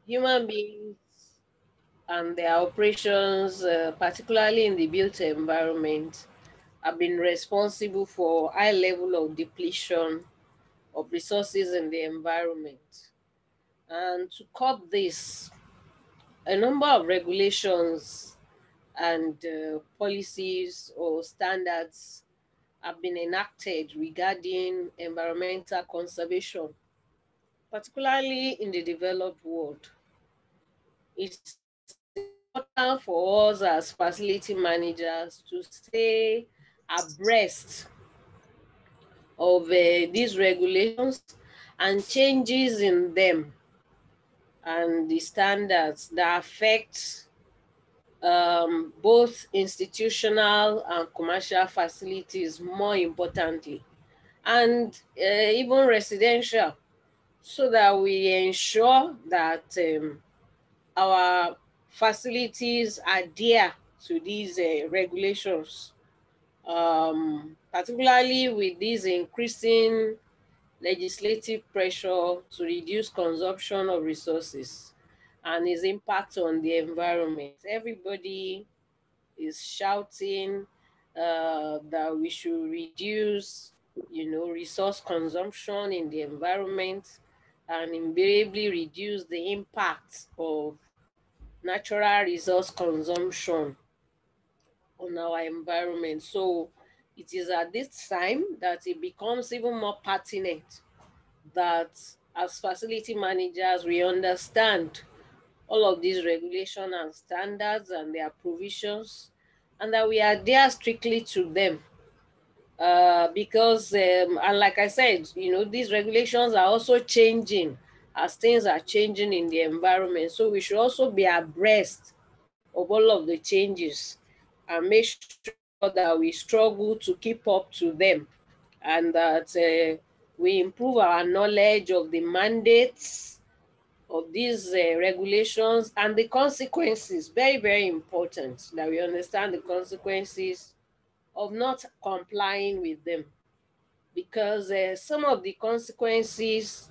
human beings and their operations, particularly in the built environment, have been responsible for high level of depletion of resources in the environment. And to curb this, a number of regulations and policies or standards have been enacted regarding environmental conservation, particularly in the developed world. It's important for us as facility managers to stay abreast of these regulations and changes in them and the standards that affect both institutional and commercial facilities, more importantly, and even residential, so that we ensure that our facilities adhere to these regulations, particularly with this increasing legislative pressure to reduce consumption of resources and its impact on the environment. Everybody is shouting that we should reduce, resource consumption in the environment and invariably reduce the impact of natural resource consumption on our environment. So it is at this time that it becomes even more pertinent that as facility managers, we understand all of these regulations and standards and their provisions, and that we adhere strictly to them. Because, and like I said, these regulations are also changing as things are changing in the environment. So we should also be abreast of all of the changes and make sure that we struggle to keep up to them, and that we improve our knowledge of the mandates of these regulations and the consequences. Very, very important that we understand the consequences of not complying with them, because some of the consequences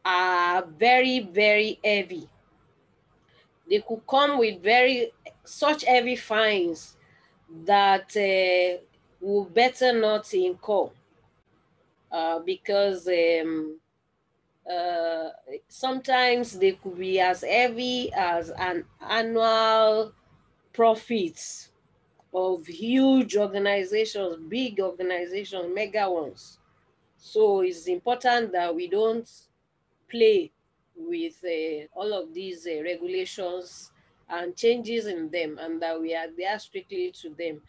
are very, very heavy. They could come with such heavy fines that we better not incur, because sometimes they could be as heavy as an annual profits of huge organizations, big organizations, mega ones. So it's important that we don't play with all of these regulations and changes in them, and that we adhere strictly to them.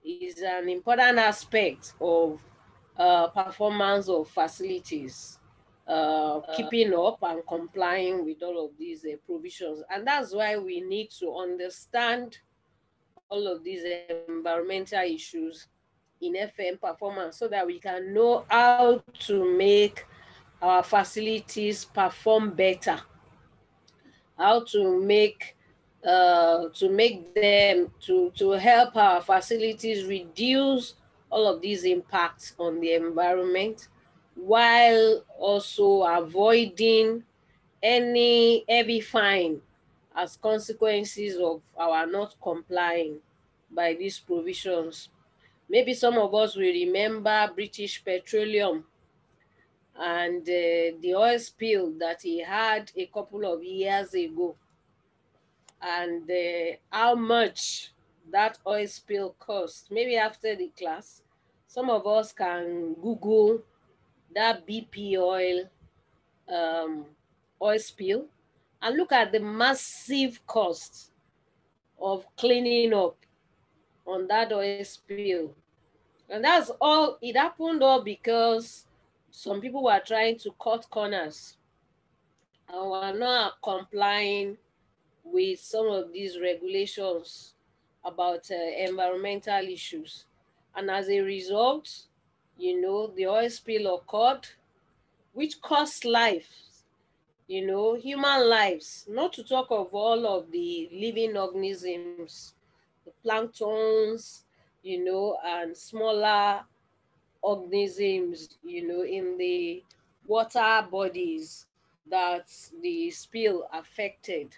Is an important aspect of performance of facilities, keeping up and complying with all of these provisions. And that's why we need to understand all of these environmental issues in FM performance, so that we can know how to make our facilities perform better, how to make them to help our facilities reduce all of these impacts on the environment, while also avoiding any heavy fine as consequences of our not complying by these provisions. Maybe some of us will remember British Petroleum and the oil spill that he had a couple of years ago, and how much that oil spill cost. Maybe after the class, some of us can Google that BP oil spill and look at the massive cost of cleaning up on that oil spill. And that's all, it happened all because some people were trying to cut corners and were not complying with some of these regulations about environmental issues. And as a result, the oil spill occurred, which cost lives, human lives, not to talk of all of the living organisms, the planktons, and smaller organisms, in the water bodies that the spill affected.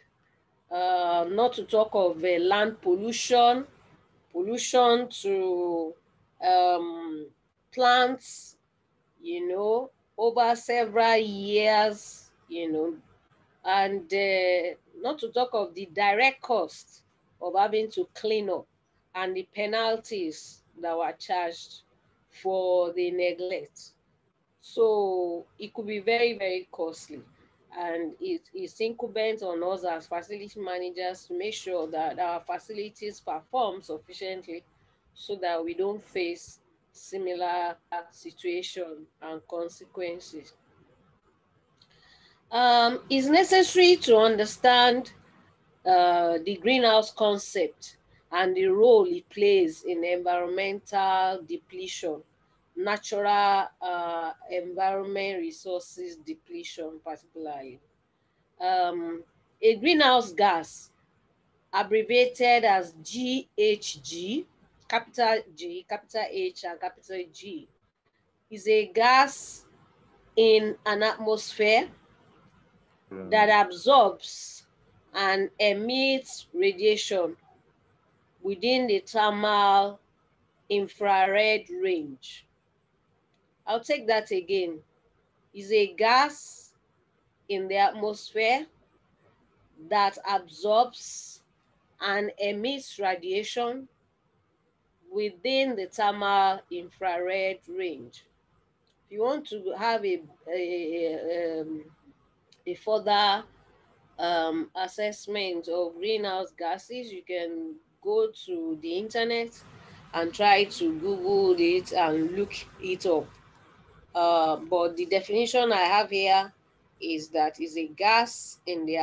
Not to talk of land pollution, pollution to plants, over several years, and not to talk of the direct cost of having to clean up and the penalties that were charged for the neglect. So it could be very, very costly. And it's incumbent on us as facility managers to make sure that our facilities perform sufficiently so that we don't face similar situation and consequences. It's necessary to understand the greenhouse concept and the role it plays in environmental depletion, natural environment resources depletion particularly. A greenhouse gas, abbreviated as GHG, capital G, capital H, and capital G, is a gas in an atmosphere that absorbs and emits radiation within the thermal infrared range. I'll take that again. Is a gas in the atmosphere that absorbs and emits radiation within the thermal infrared range. If you want to have a further assessment of greenhouse gases, you can go to the internet and try to Google it and look it up. But the definition I have here is that is a gas in the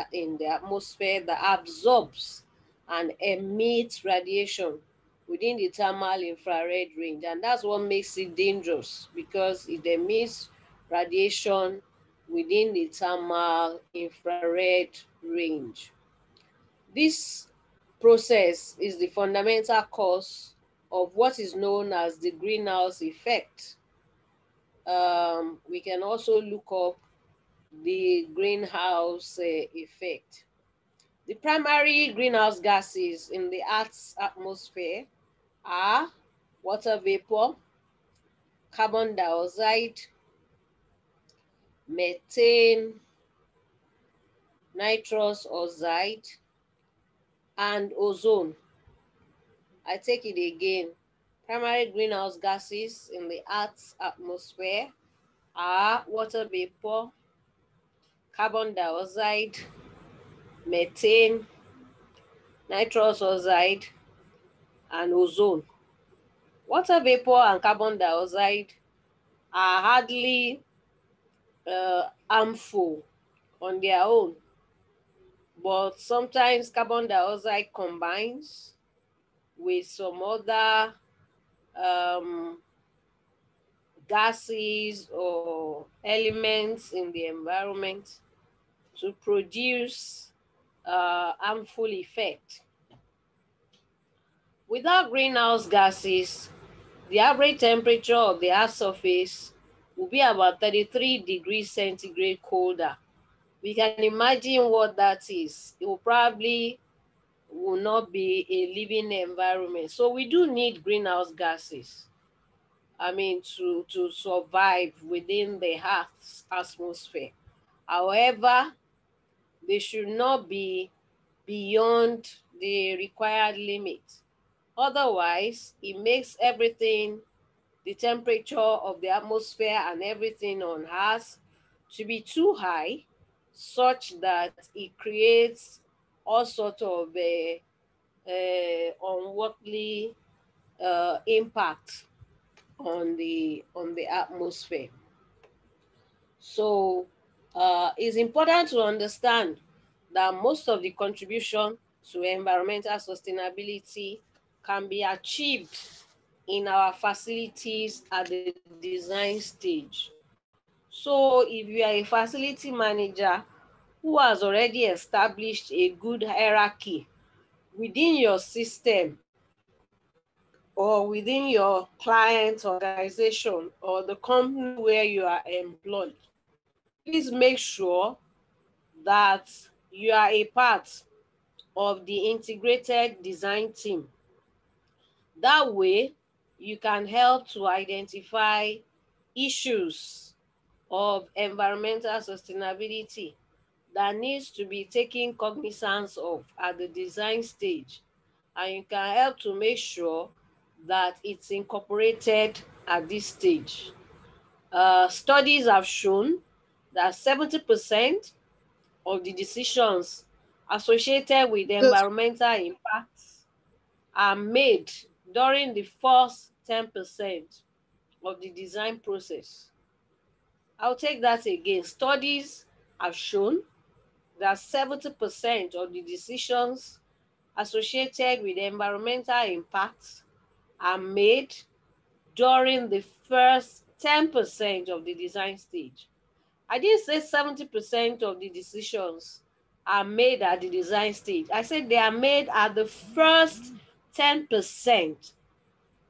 atmosphere that absorbs and emits radiation within the thermal infrared range, and that's what makes it dangerous, because it emits radiation within the thermal infrared range. This process is the fundamental cause of what is known as the greenhouse effect. We can also look up the greenhouse effect. The primary greenhouse gases in the Earth's atmosphere are water vapor, carbon dioxide, methane, nitrous oxide, and ozone. I take it again. Primary greenhouse gases in the Earth's atmosphere are water vapor, carbon dioxide, methane, nitrous oxide, and ozone. Water vapor and carbon dioxide are hardly harmful on their own, but sometimes carbon dioxide combines with some other gases or elements in the environment to produce harmful effect. Without greenhouse gases, the average temperature of the Earth's surface will be about 33 degrees centigrade colder. We can imagine what that is. It will not be a living environment. So we do need greenhouse gases, to survive within the Earth's atmosphere. However, they should not be beyond the required limit. Otherwise, it makes everything, the temperature of the atmosphere and everything on Earth, to be too high, such that it creates all sorts of unworldly impact on the atmosphere. So it's important to understand that most of the contribution to environmental sustainability can be achieved in our facilities at the design stage. So if you are a facility manager who has already established a good hierarchy within your system or within your client organization or the company where you are employed, please make sure that you are a part of the integrated design team. That way, you can help to identify issues of environmental sustainability that needs to be taken cognizance of at the design stage, and you can help to make sure that it's incorporated at this stage. Studies have shown that 70% of the decisions associated with environmental impacts are made during the first 10% of the design process. I'll take that again. Studies have shown that 70% of the decisions associated with environmental impacts are made during the first 10% of the design stage. I didn't say 70% of the decisions are made at the design stage. I said they are made at the first 10%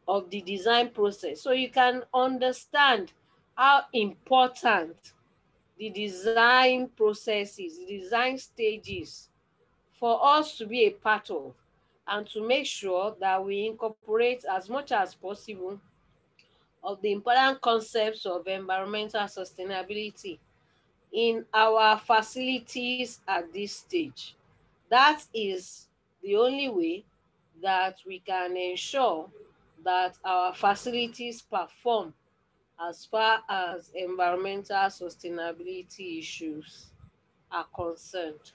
of the design process. So you can understand how important the design processes, the design stages for us to be a part of, and to make sure that we incorporate as much as possible of the important concepts of environmental sustainability in our facilities at this stage. That is the only way that we can ensure that our facilities perform as far as environmental sustainability issues are concerned.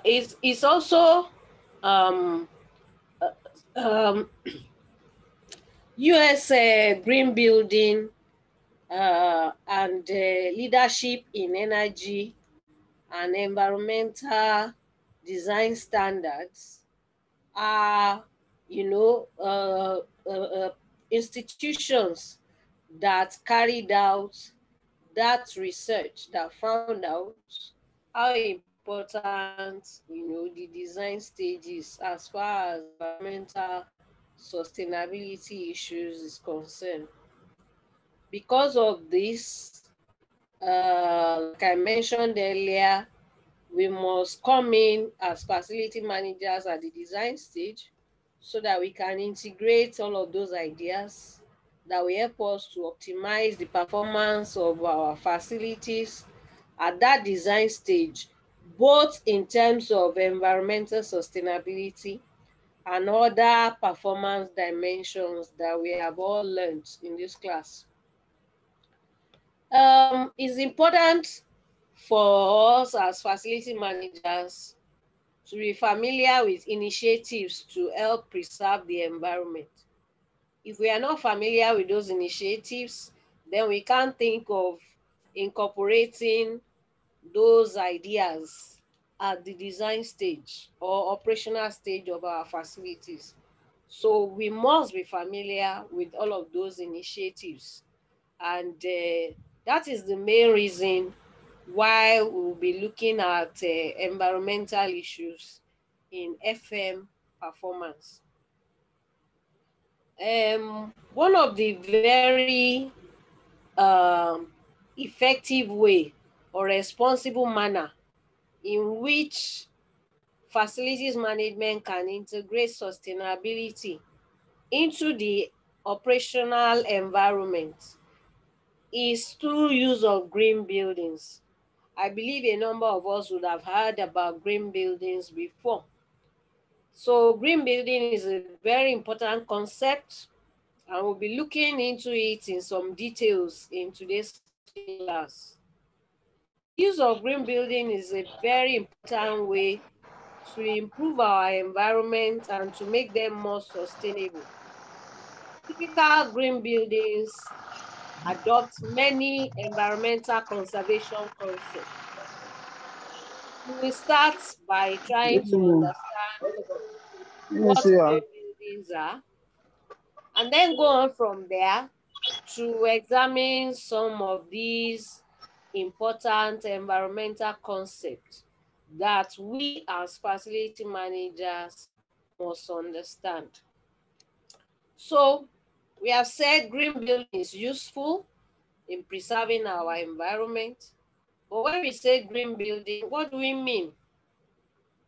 It's also um, um, US green building and leadership in energy and environmental design standards are, institutions that carried out that research that found out how important, the design stages as far as environmental sustainability issues is concerned. Because of this, like I mentioned earlier, we must come in as facility managers at the design stage so that we can integrate all of those ideas that will help us to optimize the performance of our facilities at that design stage, both in terms of environmental sustainability and other performance dimensions that we have all learned in this class. It's important for us as facility managers to be familiar with initiatives to help preserve the environment. If we are not familiar with those initiatives, then we can't think of incorporating those ideas at the design stage or operational stage of our facilities. So we must be familiar with all of those initiatives. And that is the main reason why we'll be looking at environmental issues in FM performance. One of the very effective way or responsible manner in which facilities management can integrate sustainability into the operational environment is through use of green buildings. I believe a number of us would have heard about green buildings before. So green building is a very important concept, and we'll be looking into it in some details in today's class. The use of green building is a very important way to improve our environment and to make them more sustainable. Typical green buildings adopt many environmental conservation concepts. We will start by trying to understand what green buildings are, and then go on from there to examine some of these important environmental concepts that we as facility managers must understand. So we have said green building is useful in preserving our environment. But when we say green building, what do we mean?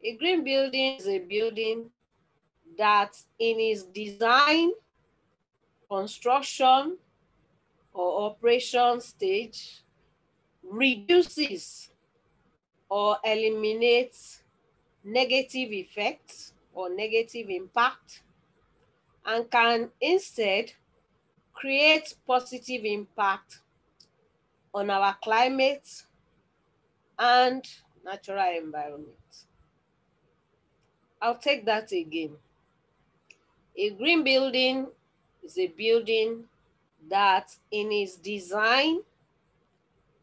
A green building is a building that in its design, construction, or operation stage reduces or eliminates negative effects or negative impact, and can instead create positive impact on our climate and natural environment. I'll take that again. A green building is a building that in its design,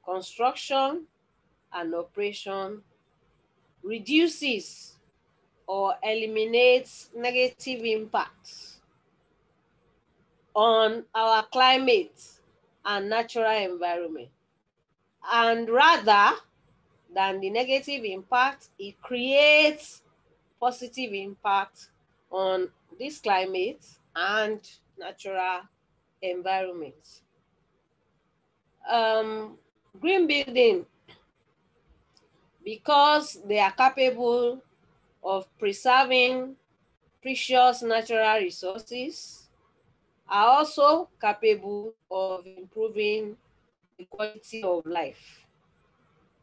construction, and operation reduces or eliminates negative impacts on our climate and natural environment. And rather than the negative impact, it creates positive impact on this climate and natural environment. Green building, because they are capable of preserving precious natural resources, are also capable of improving the quality of life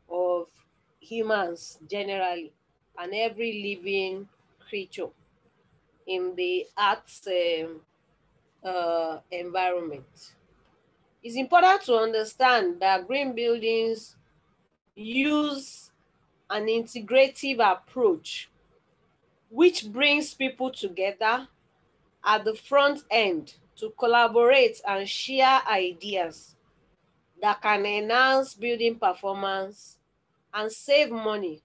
of humans generally and every living creature in the Earth's environment. It's important to understand that green buildings use an integrative approach which brings people together at the front end to collaborate and share ideas that can enhance building performance and save money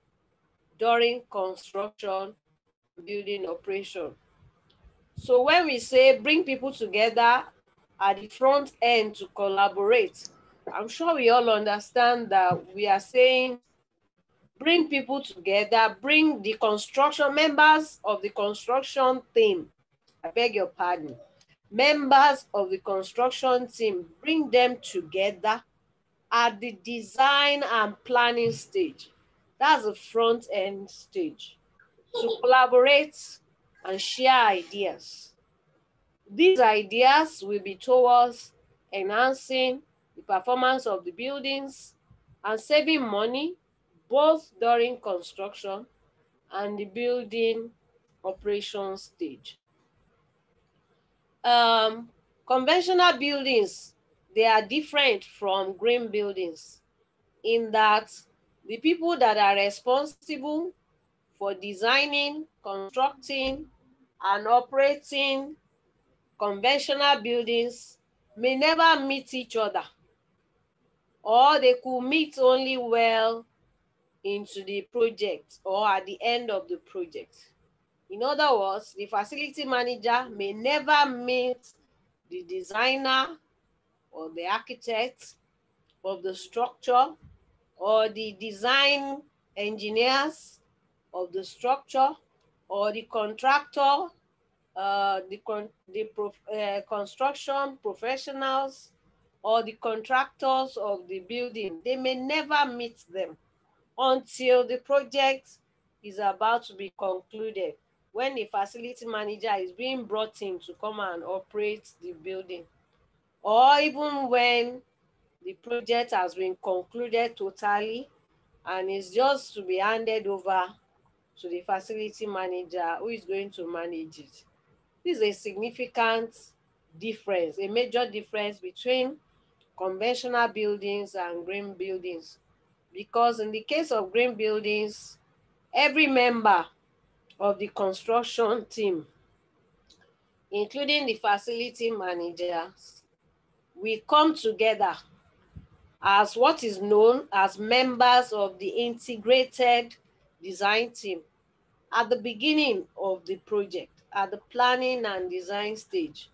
during construction and building operation. So when we say bring people together at the front end to collaborate, I'm sure we all understand that we are saying bring people together, bring the construction members of the construction team. I beg your pardon. Members of the construction team, bring them together at the design and planning stage. That's the front end stage. To collaborate and share ideas. These ideas will be towards enhancing the performance of the buildings and saving money both during construction and the building operation stage. Conventional buildings, they are different from green buildings in that the people that are responsible for designing, constructing, and operating conventional buildings may never meet each other, or they could meet only well into the project or at the end of the project. In other words, the facility manager may never meet the designer or the architect of the structure or the design engineers of the structure or the contractor, construction professionals or the contractors of the building. They may never meet them until the project is about to be concluded, when the facility manager is being brought in to come and operate the building, or even when the project has been concluded totally and is just to be handed over to the facility manager who is going to manage it. This is a significant difference, a major difference between conventional buildings and green buildings. Because in the case of green buildings, every member of the construction team, including the facility managers, will come together as what is known as members of the integrated design team at the beginning of the project, at the planning and design stage,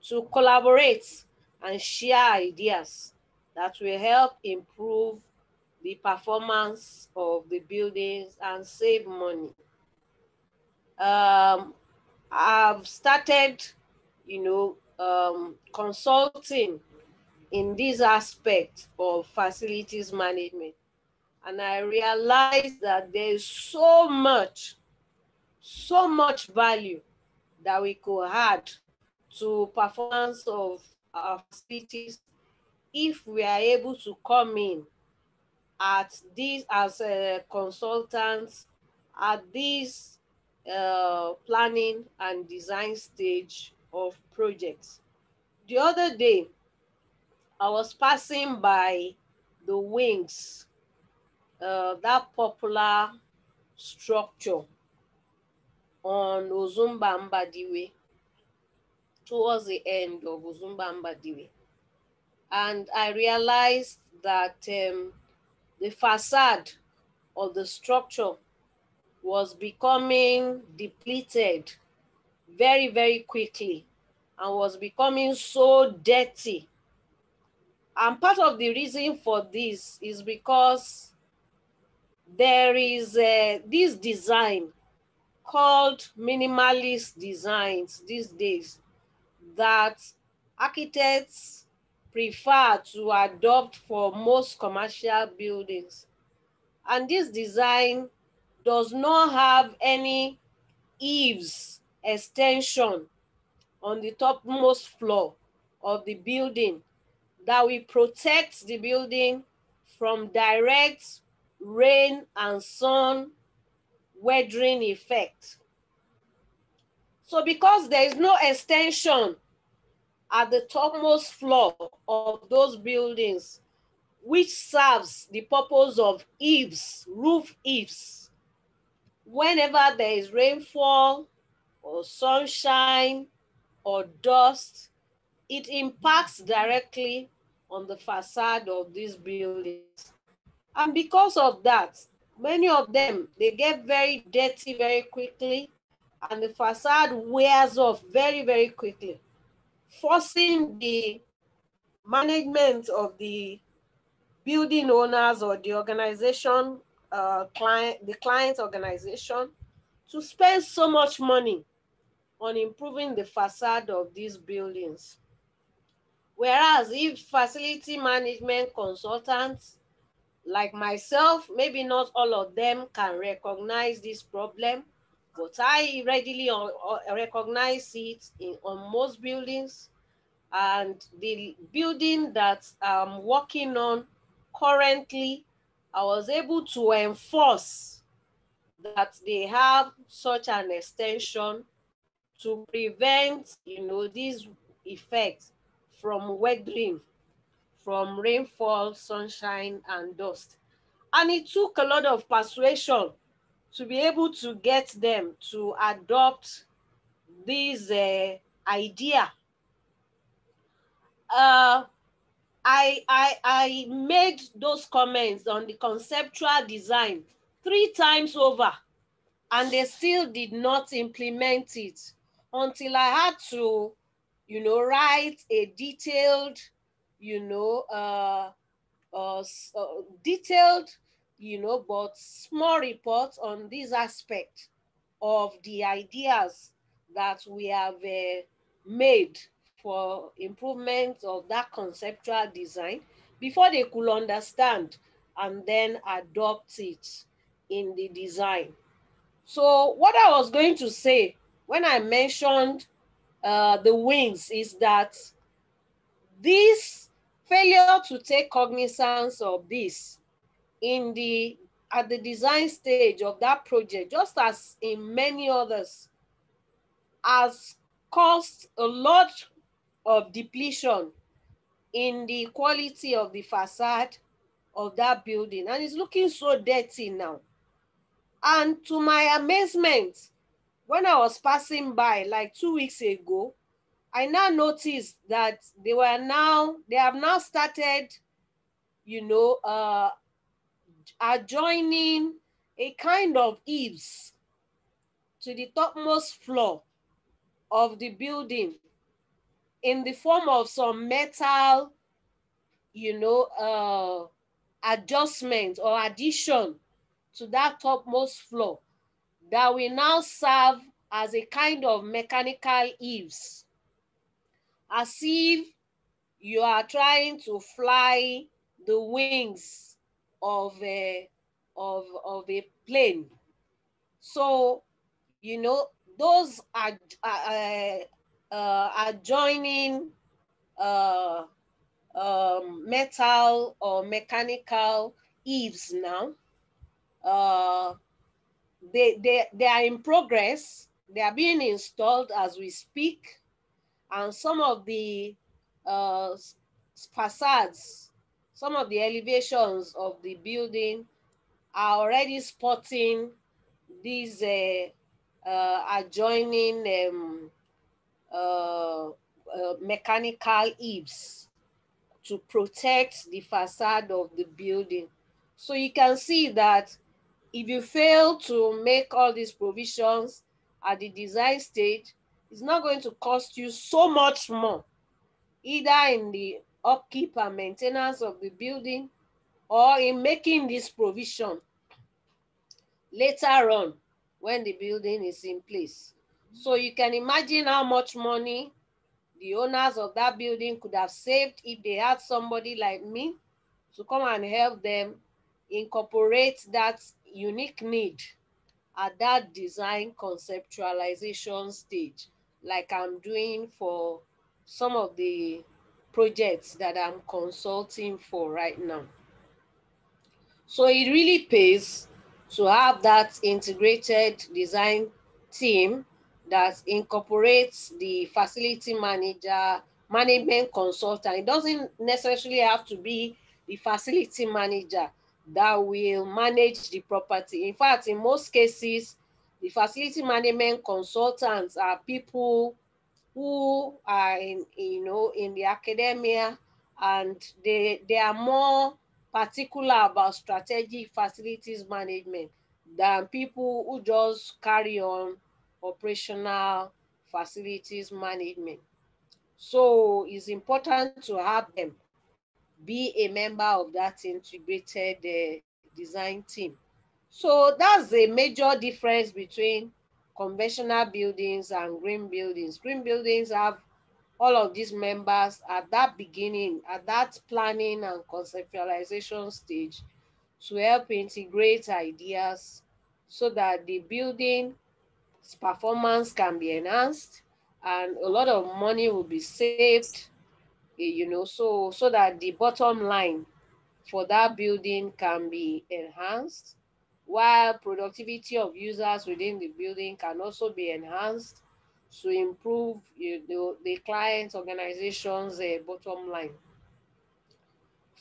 to collaborate and share ideas that will help improve the performance of the buildings and save money. I've started, consulting in this aspect of facilities management. And I realized that there's so much value that we could add to performance of our facilities if we are able to come in at this as consultants at this planning and design stage of projects. The other day, I was passing by the wings, that popular structure on Ozumba Mbadiwe, towards the end of Ozumba Mbadiwe. And I realized that the facade of the structure was becoming depleted very, very quickly and was becoming so dirty. And part of the reason for this is because there is this design called minimalist designs these days that architects prefer to adopt for most commercial buildings. And this design does not have any eaves extension on the topmost floor of the building that will protect the building from direct rain and sun weathering effect. So because there is no extension at the topmost floor of those buildings, which serves the purpose of eaves, roof eaves, whenever there is rainfall or sunshine or dust, it impacts directly on the facade of these buildings. And because of that, many of them, they get very dirty very quickly, and the facade wears off very, very quickly, forcing the management of the building owners or the organization, the client organization, to spend so much money on improving the facade of these buildings. Whereas if facility management consultants like myself, maybe not all of them can recognize this problem, but I readily recognize it on most buildings. And the building that I'm working on currently, I was able to enforce that they have such an extension to prevent, this effect from weathering, from rainfall, sunshine, and dust. And it took a lot of persuasion to be able to get them to adopt this idea. I made those comments on the conceptual design 3 times over, and they still did not implement it until I had to, write a detailed, detailed, but small report on this aspect of the ideas that we have made for improvement of that conceptual design before they could understand and then adopt it in the design. So what I was going to say when I mentioned the wings is that this failure to take cognizance of this at the design stage of that project, just as in many others, has caused a lot of depletion in the quality of the facade of that building, and it's looking so dirty now. And to my amazement, when I was passing by like 2 weeks ago, I now noticed that they have now started, adjoining a kind of eaves to the topmost floor of the building in the form of some metal, adjustment or addition to that topmost floor that will now serve as a kind of mechanical eaves, as if, you are trying to fly the wings of a plane. So, you know, those are adjoining uh, metal or mechanical eaves now. They are in progress. They are being installed as we speak, and some of the uh, facades, some of the elevations of the building are already spotting these adjoining mechanical eaves to protect the facade of the building. So you can see that if you fail to make all these provisions at the design stage, it's not going to cost you so much more, either in the upkeep and maintenance of the building or in making this provision later on when the building is in place. So you can imagine how much money the owners of that building could have saved if they had somebody like me to come and help them incorporate that unique need at that design conceptualization stage, like I'm doing for some of the projects that I'm consulting for right now. So it really pays to have that integrated design team that incorporates the facility manager, management consultant. It doesn't necessarily have to be the facility manager that will manage the property. In fact, in most cases, the facility management consultants are people who are in the academia, and they are more particular about strategic facilities management than people who just carry on operational facilities management. So it's important to have them be a member of that integrated design team. So that's a major difference between conventional buildings and green buildings. Green buildings have all of these members at that beginning, at that planning and conceptualization stage, to help integrate ideas so that the building's performance can be enhanced and a lot of money will be saved, so that the bottom line for that building can be enhanced, while productivity of users within the building can also be enhanced to improve the client organization's bottom line.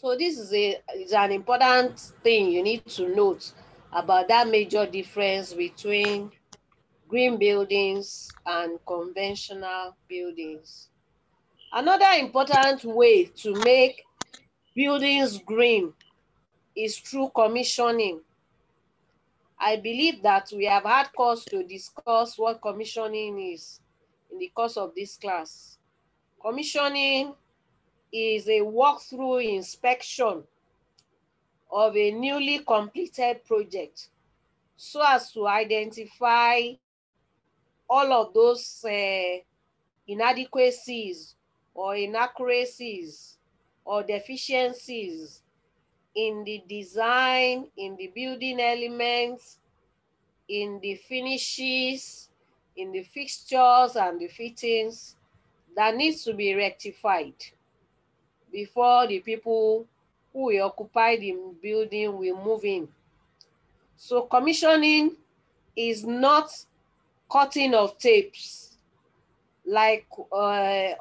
So this is an important thing you need to note about that major difference between green buildings and conventional buildings. Another important way to make buildings green is through commissioning. I believe that we have had cause to discuss what commissioning is in the course of this class. Commissioning is a walkthrough inspection of a newly completed project so as to identify all of those inadequacies or inaccuracies or deficiencies in the design, in the building elements, in the finishes, in the fixtures and the fittings that needs to be rectified before the people who will occupy the building will move in. So commissioning is not cutting of tapes like a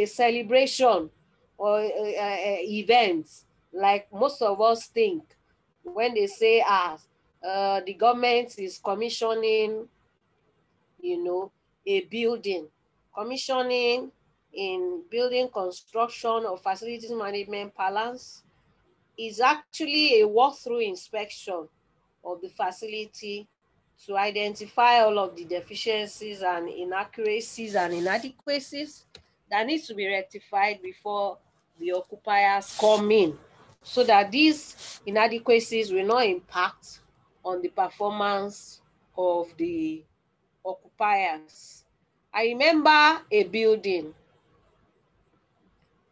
celebration or event like most of us think when they say the government is commissioning a building. Commissioning in building construction or facilities management balance is actually a walkthrough inspection of the facility to identify all of the deficiencies and inaccuracies and inadequacies that needs to be rectified before the occupiers come in, so that these inadequacies will not impact on the performance of the occupiers. I remember a building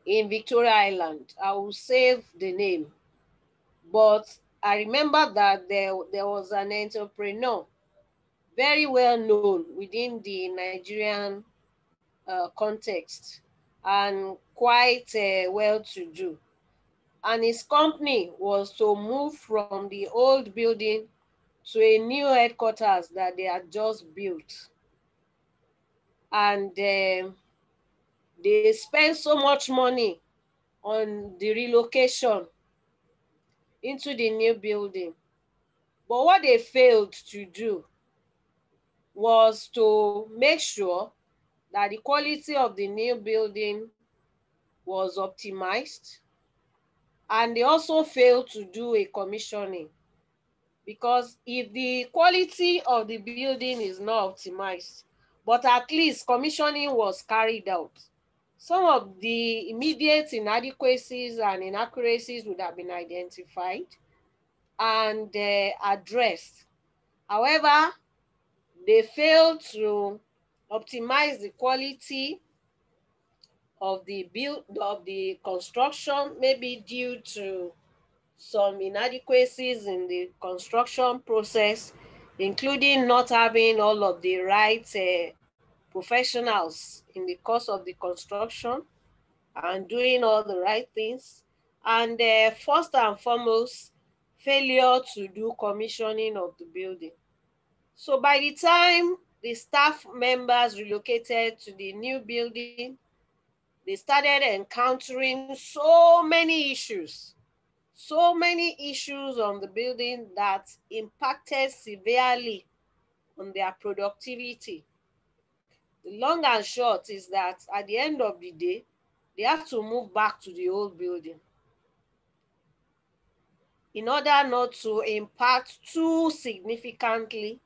in Victoria Island. I will save the name. But I remember that there was an entrepreneur, very well known within the Nigerian context, and quite well-to-do. And his company was to move from the old building to a new headquarters that they had just built. And they spent so much money on the relocation into the new building. But what they failed to do was to make sure that the quality of the new building was optimized. And they also failed to do a commissioning, because if the quality of the building is not optimized, but at least commissioning was carried out, some of the immediate inadequacies and inaccuracies would have been identified and addressed. However, they failed to optimize the quality of the construction, maybe due to some inadequacies in the construction process, including not having all of the right professionals in the course of the construction and doing all the right things. And first and foremost, failure to do commissioning of the building. So by the time the staff members relocated to the new building, they started encountering so many issues on the building that impacted severely on their productivity. The long and short is that at the end of the day, they have to move back to the old building in order not to impact too significantly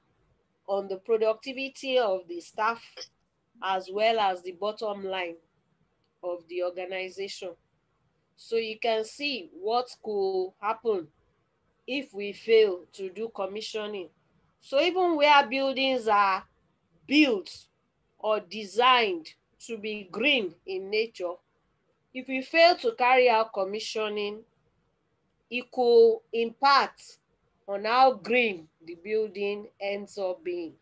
on the productivity of the staff as well as the bottom line of the organization. So you can see what could happen if we fail to do commissioning. So even where buildings are built or designed to be green in nature, if we fail to carry out commissioning, it could impact on how green the building ends up being.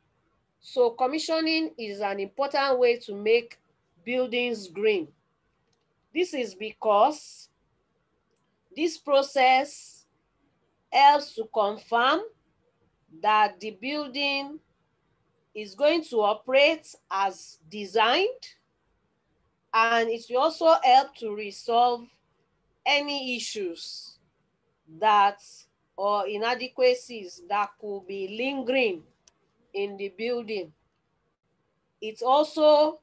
So commissioning is an important way to make buildings green. This is because this process helps to confirm that the building is going to operate as designed, and it will also help to resolve any issues that or inadequacies that could be lingering in the building. It also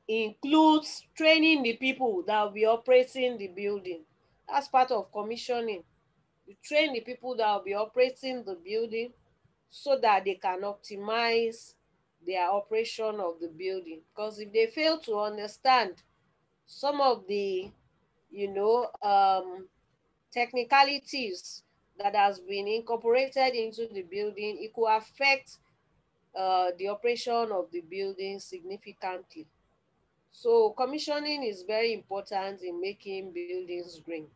includes training the people that will be operating the building. That's part of commissioning. You train the people that will be operating the building so that they can optimize their operation of the building. Because if they fail to understand some of the, technicalities that has been incorporated into the building, it could affect the operation of the building significantly. So commissioning is very important in making buildings green.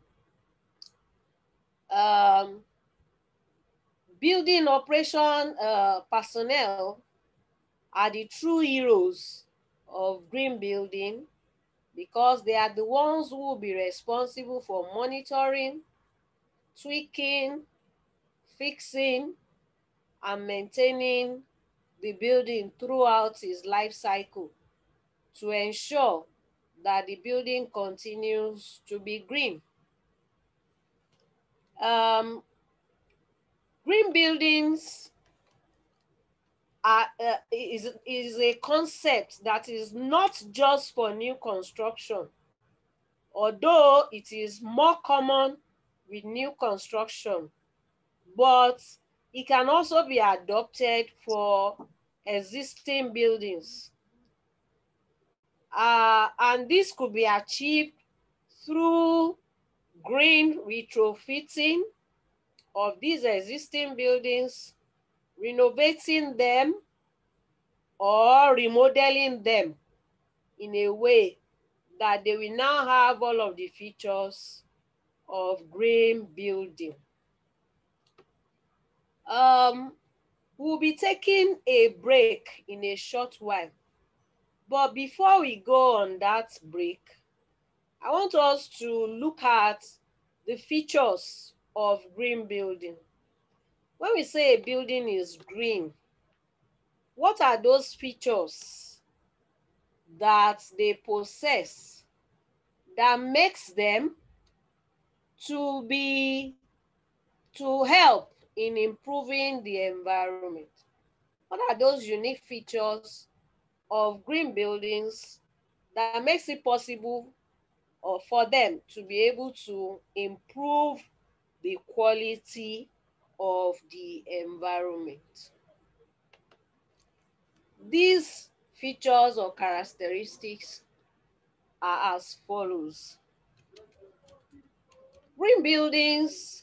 Building operation personnel are the true heroes of green building, because they are the ones who will be responsible for monitoring, tweaking, fixing, and maintaining the building throughout its life cycle to ensure that the building continues to be green. Green buildings is a concept that is not just for new construction, although it is more common with new construction, but it can also be adopted for existing buildings. And this could be achieved through green retrofitting of these existing buildings, renovating them, or remodeling them in a way that they will now have all of the features of green building. We'll be taking a break in a short while. But before we go on that break, I want us to look at the features of green building. When we say a building is green, what are those features that they possess that makes them to help in improving the environment? What are those unique features of green buildings that makes it possible or for them to be able to improve the quality of the environment? These features or characteristics are as follows. Green buildings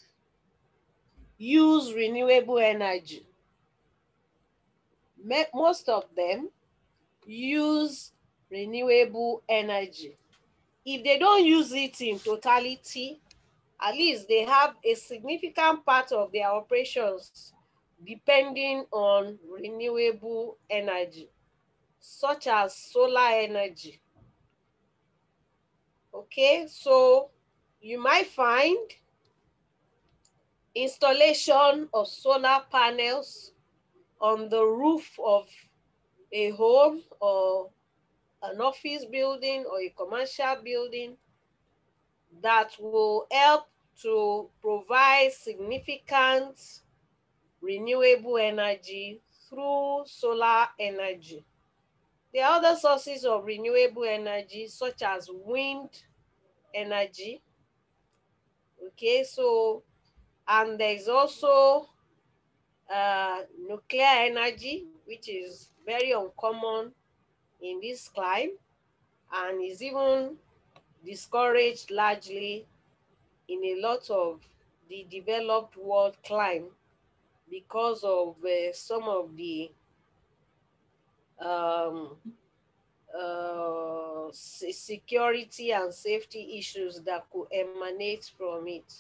use renewable energy. Most of them use renewable energy. If they don't use it in totality, at least they have a significant part of their operations depending on renewable energy, such as solar energy. Okay, so you might find installation of solar panels on the roof of a home or an office building or a commercial building that will help to provide significant renewable energy through solar energy. There are other sources of renewable energy such as wind energy. Okay, so, and there's also nuclear energy, which is very uncommon in this climate and is even discouraged largely in a lot of the developed world climate because of some of the security and safety issues that could emanate from it,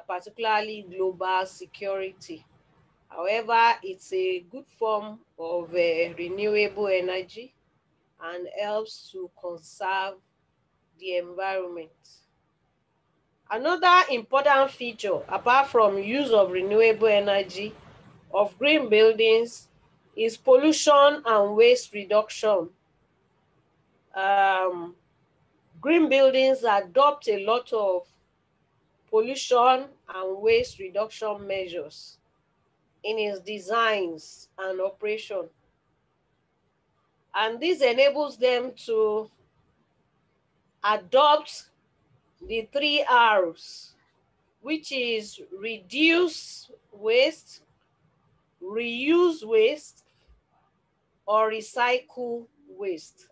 particularly global security. However, it's a good form of renewable energy and helps to conserve the environment. Another important feature, apart from use of renewable energy of green buildings, is pollution and waste reduction. Green buildings adopt a lot of pollution and waste reduction measures in its designs and operation. And this enables them to adopt the 3 R's, which is reduce waste, reuse waste, or recycle waste.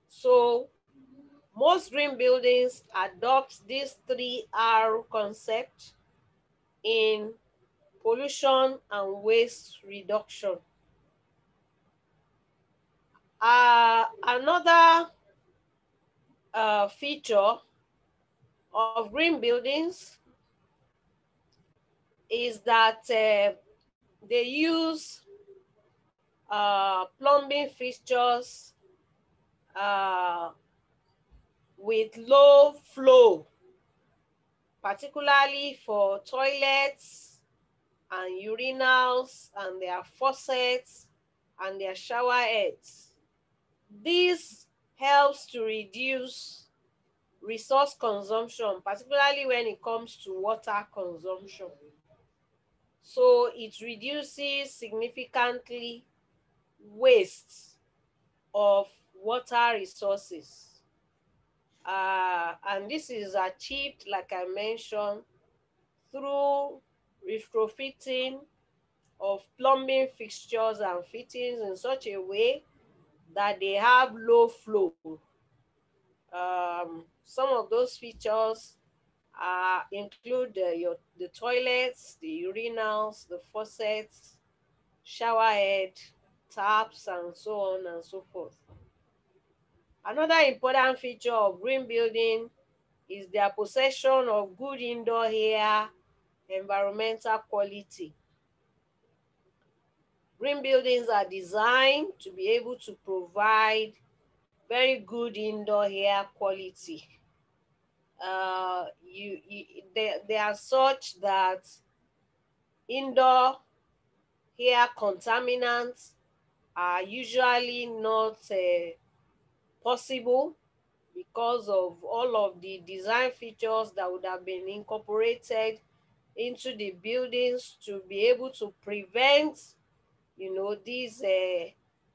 So most green buildings adopt this 3R concept in pollution and waste reduction. Another feature of green buildings is that they use plumbing fixtures with low flow, particularly for toilets and urinals and their faucets and their shower heads. This helps to reduce resource consumption, particularly when it comes to water consumption. So it reduces significantly waste of water resources. And this is achieved, like I mentioned, through retrofitting of plumbing fixtures and fittings in such a way that they have low flow. Some of those features include the toilets, the urinals, the faucets, shower head, taps, and so on and so forth. Another important feature of green building is their possession of good indoor air environmental quality. Green buildings are designed to be able to provide very good indoor air quality. They are such that indoor air contaminants are usually not possible because of all of the design features that would have been incorporated into the buildings to be able to prevent, these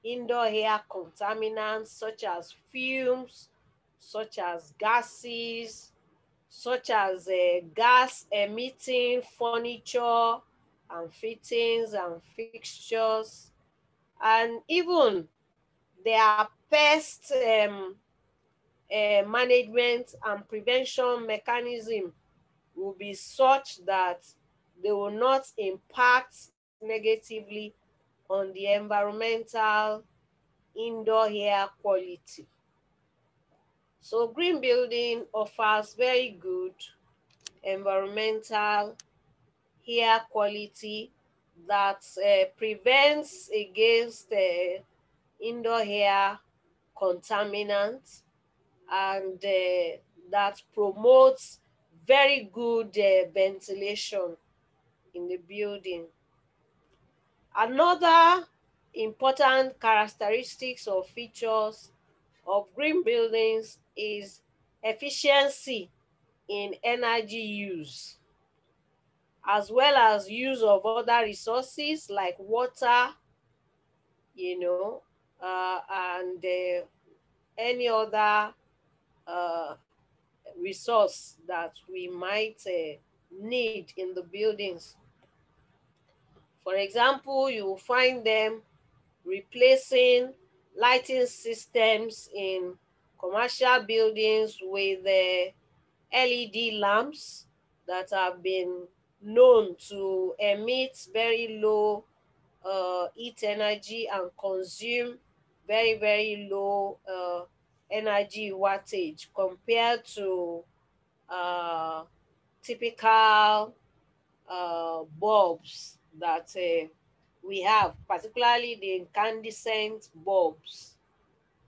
indoor air contaminants such as fumes, such as gases, such as gas emitting furniture and fittings and fixtures, and even their pest management and prevention mechanism will be such that they will not impact negatively on the environmental indoor air quality. So green building offers very good environmental air quality that prevents against indoor air contaminants, and that promotes very good ventilation in the building. Another important characteristics or features of green buildings is efficiency in energy use, as well as use of other resources like water, you know, and any other uh, resource that we might need in the buildings. For example, you will find them replacing lighting systems in commercial buildings with LED lamps that have been known to emit very low heat energy and consume very, very low energy wattage compared to uh, typical bulbs that we have, particularly the incandescent bulbs.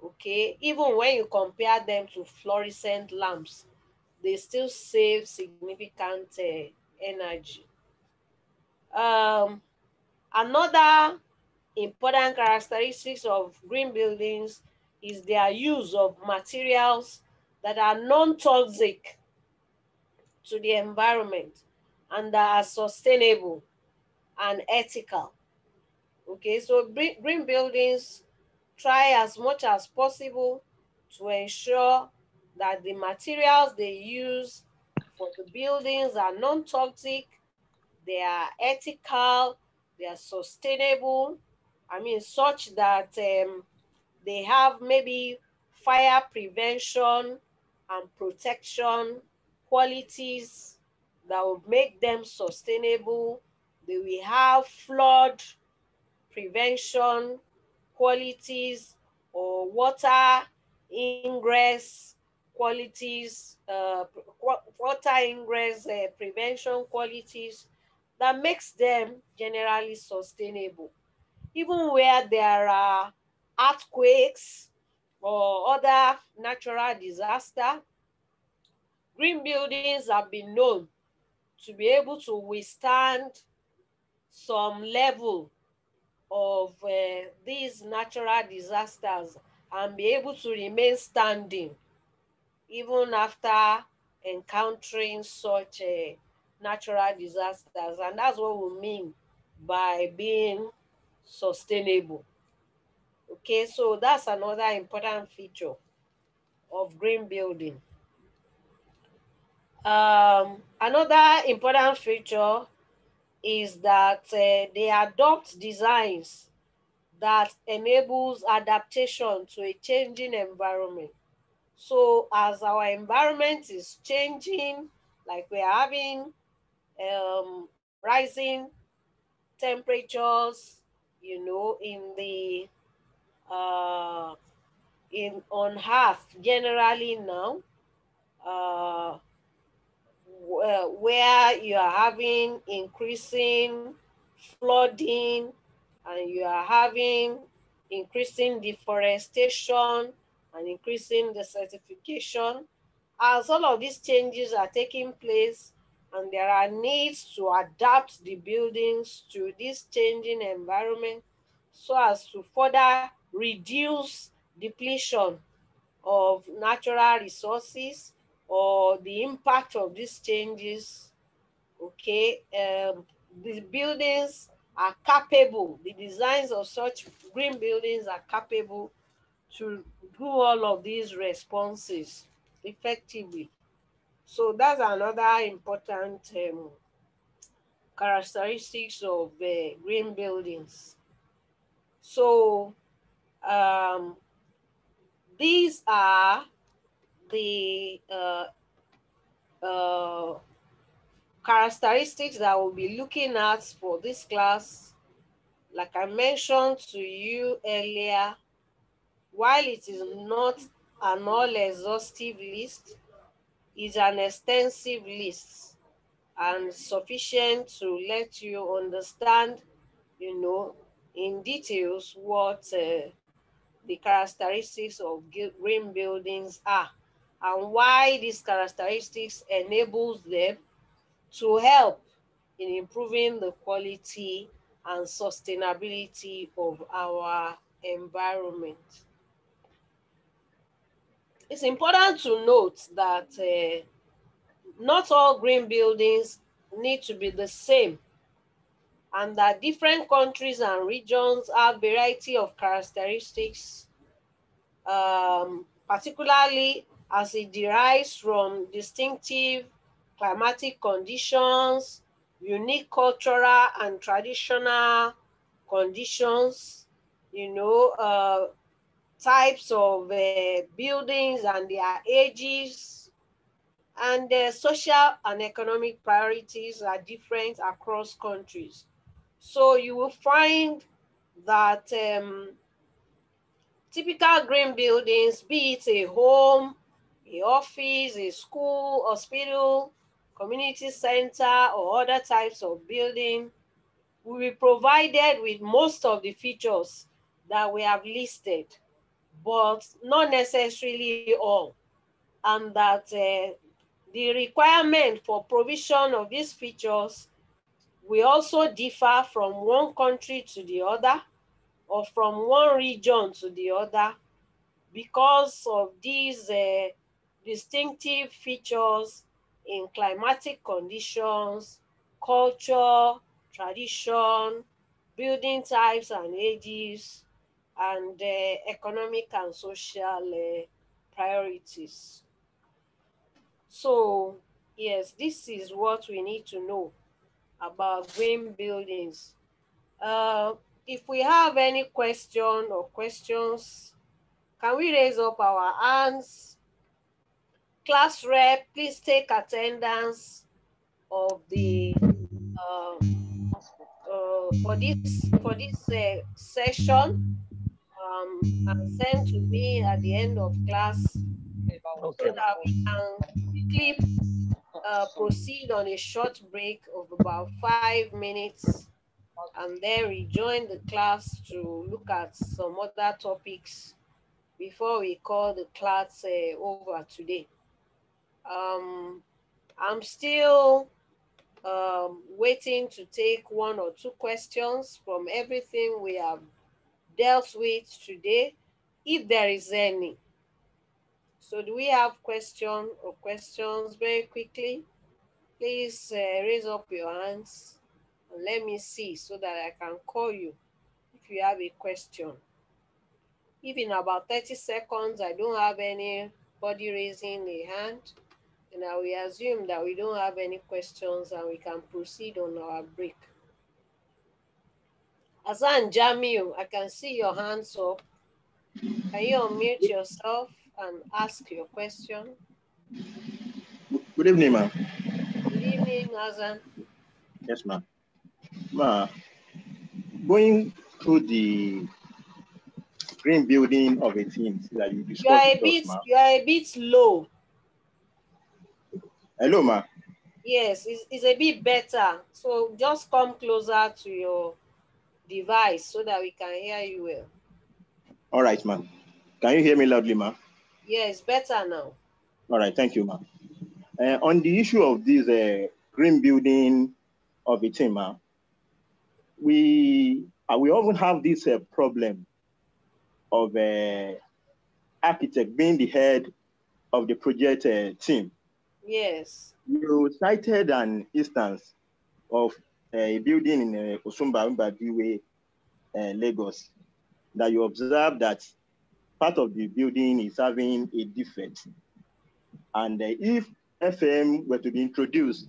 Okay, even when you compare them to fluorescent lamps, they still save significant energy. Another important characteristics of green buildings is their use of materials that are non-toxic to the environment and that are sustainable and ethical. Okay, so green buildings try as much as possible to ensure that the materials they use for the buildings are non-toxic, they are ethical, they are sustainable. I mean, such that they have maybe fire prevention and protection qualities that will make them sustainable. They will have flood prevention qualities or water ingress qualities, water ingress prevention qualities that makes them generally sustainable. Even where there are earthquakes or other natural disaster, green buildings have been known to be able to withstand some level of these natural disasters and be able to remain standing even after encountering such natural disasters. And that's what we mean by being sustainable. Okay, so that's another important feature of green building. Another important feature is that they adopt designs that enables adaptation to a changing environment. So as our environment is changing, like we're having rising temperatures, in the uh, on Earth generally now, where you are having increasing flooding and you are having increasing deforestation and increasing desertification. As all of these changes are taking place and there are needs to adapt the buildings to this changing environment so as to further reduce depletion of natural resources or the impact of these changes, okay, the buildings are capable, the designs of such green buildings are capable to do all of these responses effectively. So that's another important characteristics of green buildings. So these are the characteristics that we'll be looking at for this class. Like I mentioned to you earlier, while it is not an all-exhaustive list, it's an extensive list and sufficient to let you understand, you know, in details what the characteristics of green buildings are and why these characteristics enables them to help in improving the quality and sustainability of our environment. It's important to note that not all green buildings need to be the same, and that different countries and regions have a variety of characteristics, particularly as it derives from distinctive climatic conditions, unique cultural and traditional conditions, you know, types of buildings and their ages, and social and economic priorities are different across countries. So you will find that typical green buildings, be it a home, a office, a school, hospital, community center, or other types of building, will be provided with most of the features that we have listed, but not necessarily all. And that the requirement for provision of these features will also differ from one country to the other or from one region to the other, because of these distinctive features in climatic conditions, culture, tradition, building types and ages, and economic and social priorities. So, yes, this is what we need to know about green buildings. If we have any question or questions, can we raise up our hands? Class rep, please take attendance of the for this session and send to me at the end of class so that we can quickly proceed on a short break of about 5 minutes and then rejoin the class to look at some other topics before we call the class over today. I'm still waiting to take 1 or 2 questions from everything we have dealt with today, if there is any. So do we have questions very quickly? Please raise up your hands and let me see so that I can call you if you have a question. If in about 30 seconds I don't have anybody raising a hand, then I will assume that we don't have any questions and we can proceed on our break. Hassan Jamil, I can see your hands up. Can you unmute yourself and ask your question? Good evening, ma'am. Good evening, Hassan. Yes, ma'am. Ma, going through the green building of a team that you You are discussed a with us, bit, ma. you are a bit low. Hello, ma. Yes, it's a bit better. So just come closer to your device so that we can hear you well. All right, ma. Can you hear me loudly, ma? Yes, better now. All right, thank you, ma. On the issue of this green building of a team, ma, we often have this problem of architect being the head of the project team. Yes. You cited an instance of a building in Osumba Mbadiwe, Lagos, that you observed that part of the building is having a defect. And if FM were to be introduced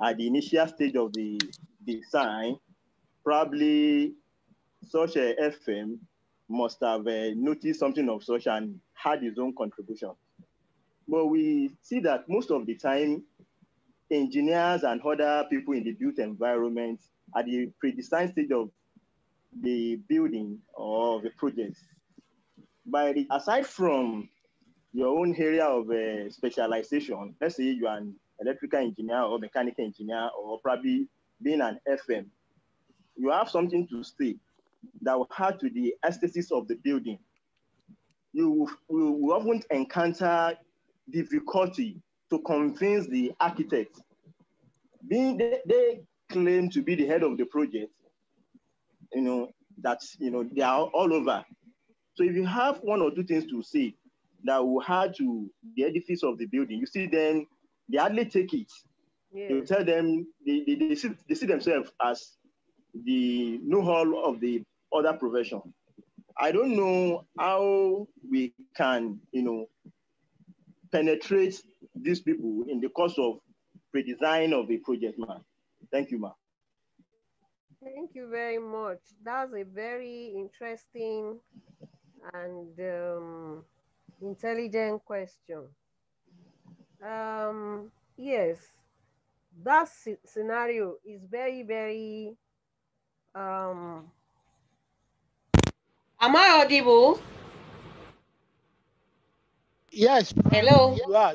at the initial stage of the design, probably such a FM must have noticed something of such and had his own contribution. But we see that most of the time, engineers and other people in the built environment at the pre-design stage of the building or the project, aside from your own area of specialization, let's say you are an electrical engineer or mechanical engineer or probably being an FM, you have something to say that will add to the aesthetics of the building. You will often encounter difficulty to convince the architect. They claim to be the head of the project, that they are all over. So if you have one or two things to say that will add to the edifice of the building, you see them, they hardly take it. Yes. You tell them they see themselves as the know-all of the other profession. I don't know how we can, penetrate these people in the course of pre-design of a project, ma. Thank you, ma. Thank you very much. That's a very interesting and intelligent question. Yes, that scenario is very, very. Am I audible? Yes. Hello. You are.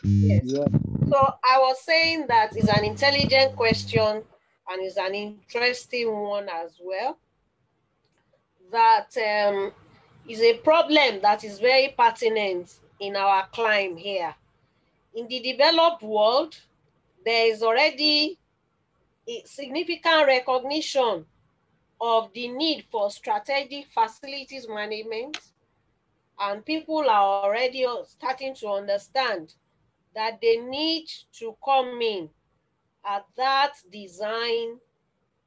Yes. Yeah. So I was saying that it's an intelligent question and it's an interesting one as well. That is a problem that is very pertinent in our climb here. In the developed world, there is already a significant recognition of the need for strategic facilities management, and people are already starting to understand that they need to come in at that design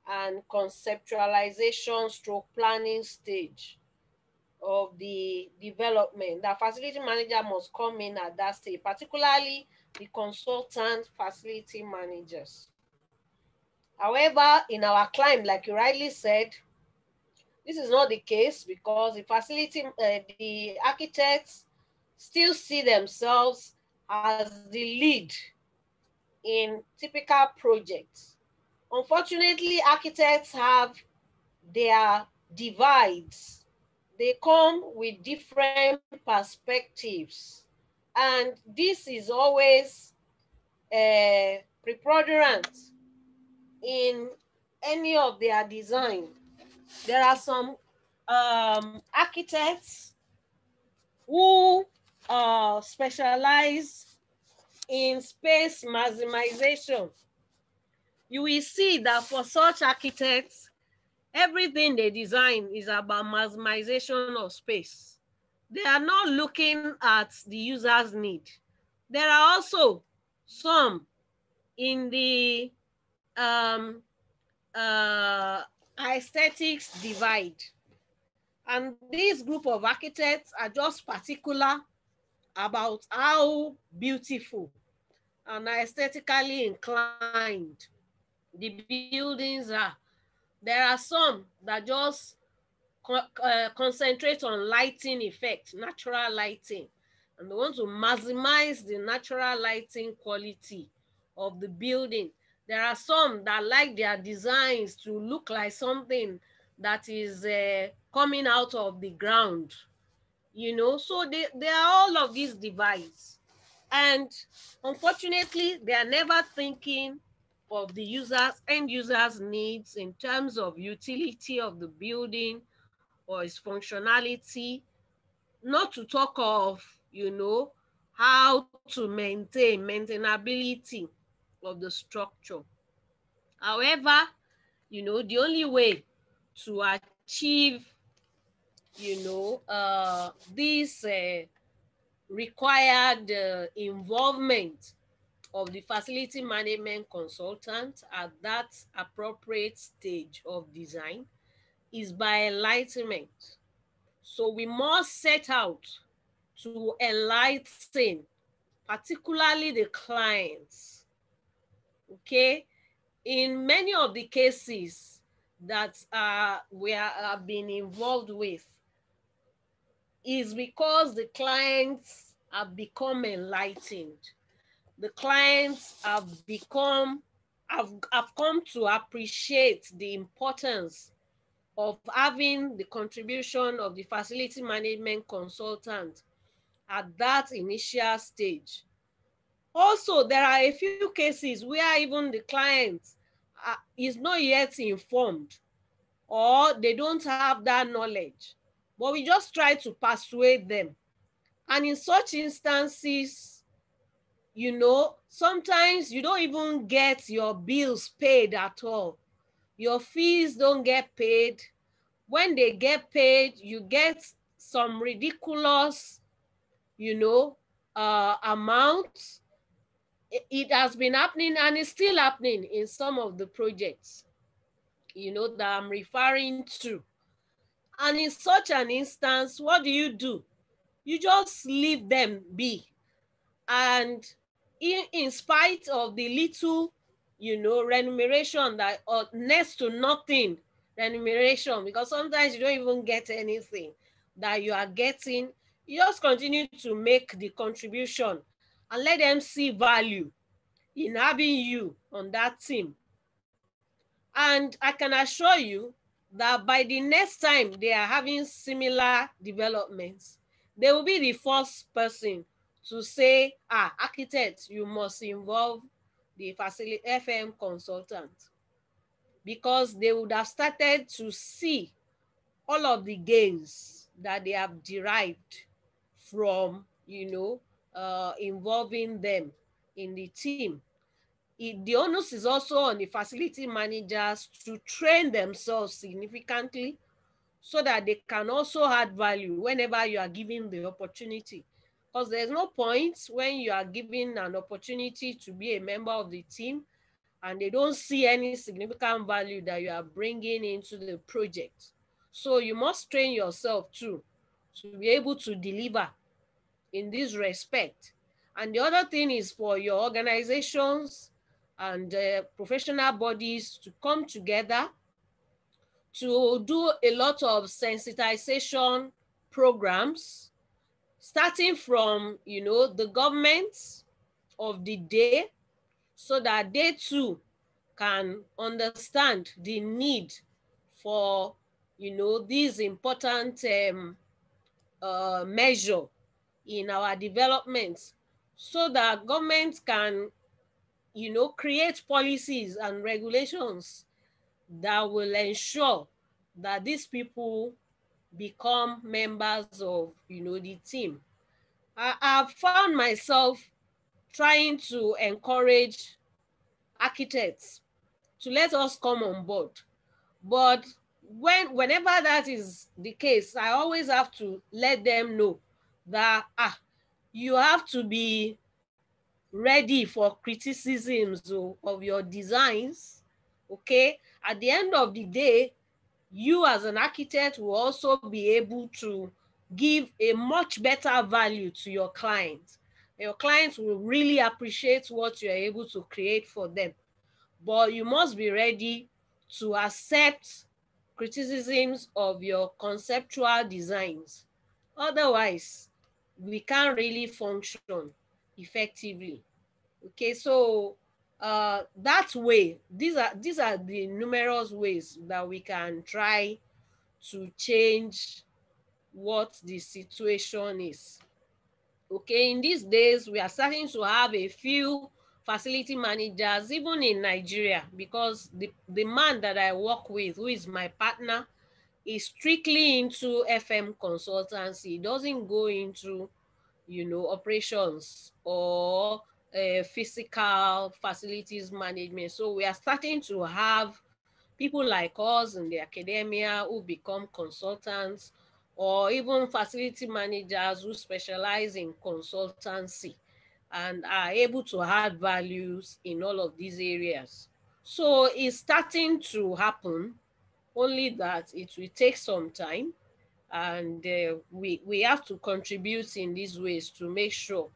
and conceptualization stroke planning stage of the development. The facility manager must come in at that stage, particularly the consultant facility managers. However, in our climb, like you rightly said, this is not the case because the architects still see themselves as the lead in typical projects. Unfortunately, architects have their divides. They come with different perspectives. And this is always preponderant in any of their design. There are some architects who specialize in space maximization. You will see that for such architects, everything they design is about maximization of space. They are not looking at the user's need. There are also some in the aesthetics divide. And this group of architects are just particular about how beautiful and aesthetically inclined the buildings are. There are some that just concentrate on lighting effect, natural lighting, and they want to maximize the natural lighting quality of the building. There are some that like their designs to look like something that is coming out of the ground, you know. So they are all of these divides. And unfortunately, they are never thinking of the end users' needs in terms of utility of the building or its functionality, not to talk of, you know, how to maintainability of the structure. However, you know, the only way to achieve, you know, this required involvement of the facility management consultant at that appropriate stage of design is by enlightenment. So we must set out to enlighten, particularly the clients, okay? In many of the cases that we have been involved with, is because the clients have become enlightened. The clients have come to appreciate the importance of having the contribution of the facility management consultant at that initial stage. Also, there are a few cases where even the client is not yet informed, or they don't have that knowledge, but we just try to persuade them. And in such instances, you know, sometimes you don't even get your bills paid at all. Your fees don't get paid. When they get paid, you get some ridiculous, you know, amount. It has been happening, and it's still happening in some of the projects, you know, that I'm referring to. And in such an instance, what do? You just leave them be. And in spite of the little, you know, remuneration that, or next to nothing remuneration, because sometimes you don't even get anything that you are getting, you just continue to make the contribution and let them see value in having you on that team. And I can assure you that by the next time they are having similar developments, they will be the first person to say, architect, you must involve the facility FM consultant, because they would have started to see all of the gains that they have derived from, you know, involving them in the team. The onus is also on the facility managers to train themselves significantly so that they can also add value whenever you are given the opportunity. Because there's no point when you are given an opportunity to be a member of the team and they don't see any significant value that you are bringing into the project. So you must train yourself too to be able to deliver in this respect. And the other thing is for your organizations and professional bodies to come together to do a lot of sensitization programs, starting from, you know, the governments of the day, so that they too can understand the need for, you know, these important measure in our development, so that government can, you know, create policies and regulations that will ensure that these people become members of, you know, the team. I've found myself trying to encourage architects to let us come on board. But whenever that is the case, I always have to let them know that you have to be ready for criticisms of your designs, okay? At the end of the day, you as an architect will also be able to give a much better value to your clients. Your clients will really appreciate what you're able to create for them. But you must be ready to accept criticisms of your conceptual designs. Otherwise, we can't really function effectively. Okay, so that way, these are the numerous ways that we can try to change what the situation is. Okay, in these days, we are starting to have a few facility managers, even in Nigeria, because the man that I work with, who is my partner, is strictly into FM consultancy. He doesn't go into, operations or physical facilities management. So we are starting to have people like us in the academia who become consultants, or even facility managers who specialize in consultancy and are able to add values in all of these areas. So it's starting to happen, only that it will take some time, and we have to contribute in these ways to make sure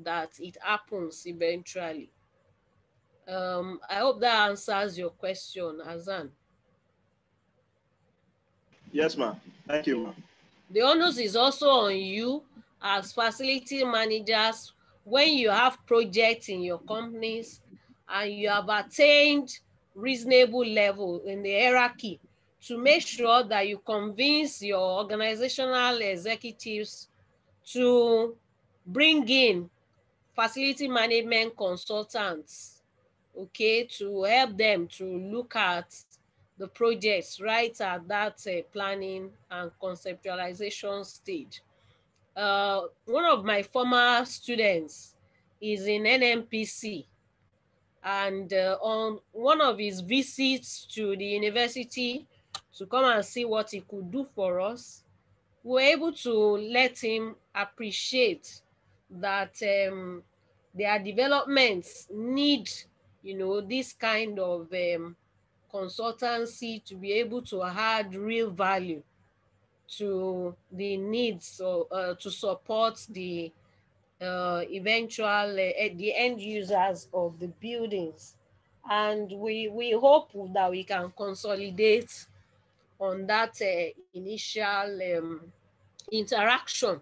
that it happens eventually. I hope that answers your question, Azan. Yes, ma'am. Thank you, Okay. ma'am. The onus is also on you as facility managers when you have projects in your companies and you have attained reasonable level in the hierarchy, to make sure that you convince your organizational executives to bring in facility management consultants, okay, to help them to look at the projects right at that planning and conceptualization stage. One of my former students is in NMPC, and on one of his visits to the university to come and see what he could do for us, we were able to let him appreciate that their developments need, this kind of consultancy to be able to add real value to the needs, or to support the eventual the end users of the buildings. And we hope that we can consolidate on that initial interaction.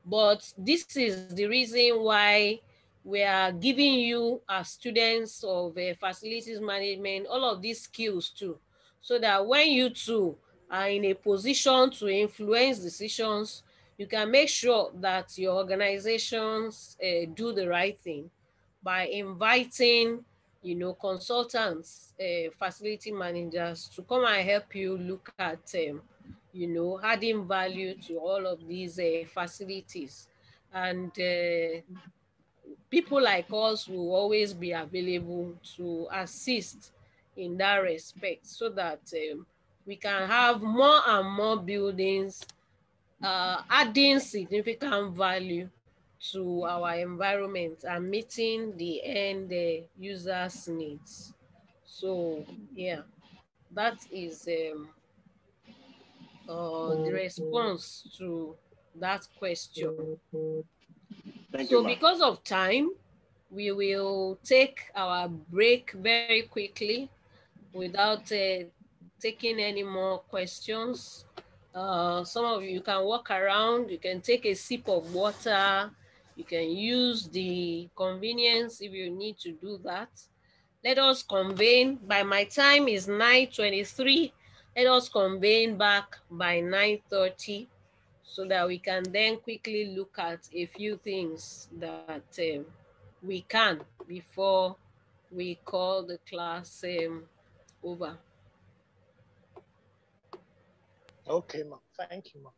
But this is the reason why we are giving you, as students of facilities management, all of these skills too, so that when you too are in a position to influence decisions, you can make sure that your organizations do the right thing by inviting, consultants, facility managers to come and help you look at adding value to all of these facilities. And people like us will always be available to assist in that respect, so that we can have more and more buildings adding significant value to our environment and meeting the end users' needs. So yeah, that is the response to that question. Thank you, So ma'am. because of time, we will take our break very quickly without taking any more questions. Some of you can walk around, you can take a sip of water, you can use the convenience if you need to do that. Let us convene. By my time is 9:23. Let us convene back by 9:30, so that we can then quickly look at a few things that we can before we call the class over. Okay, ma'am. Thank you, ma'am.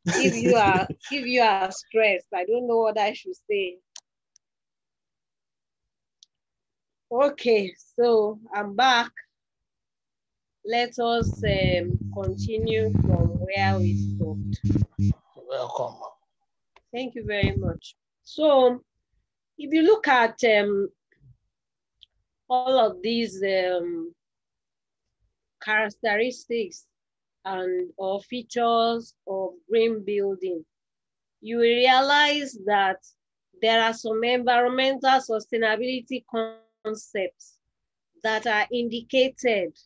if you are stressed. I don't know what I should say. Okay, so I'm back. Let us continue from where we stopped. Welcome. Thank you very much. So if you look at all of these characteristics and or features of green building, you will realize that there are some environmental sustainability concepts that are indicated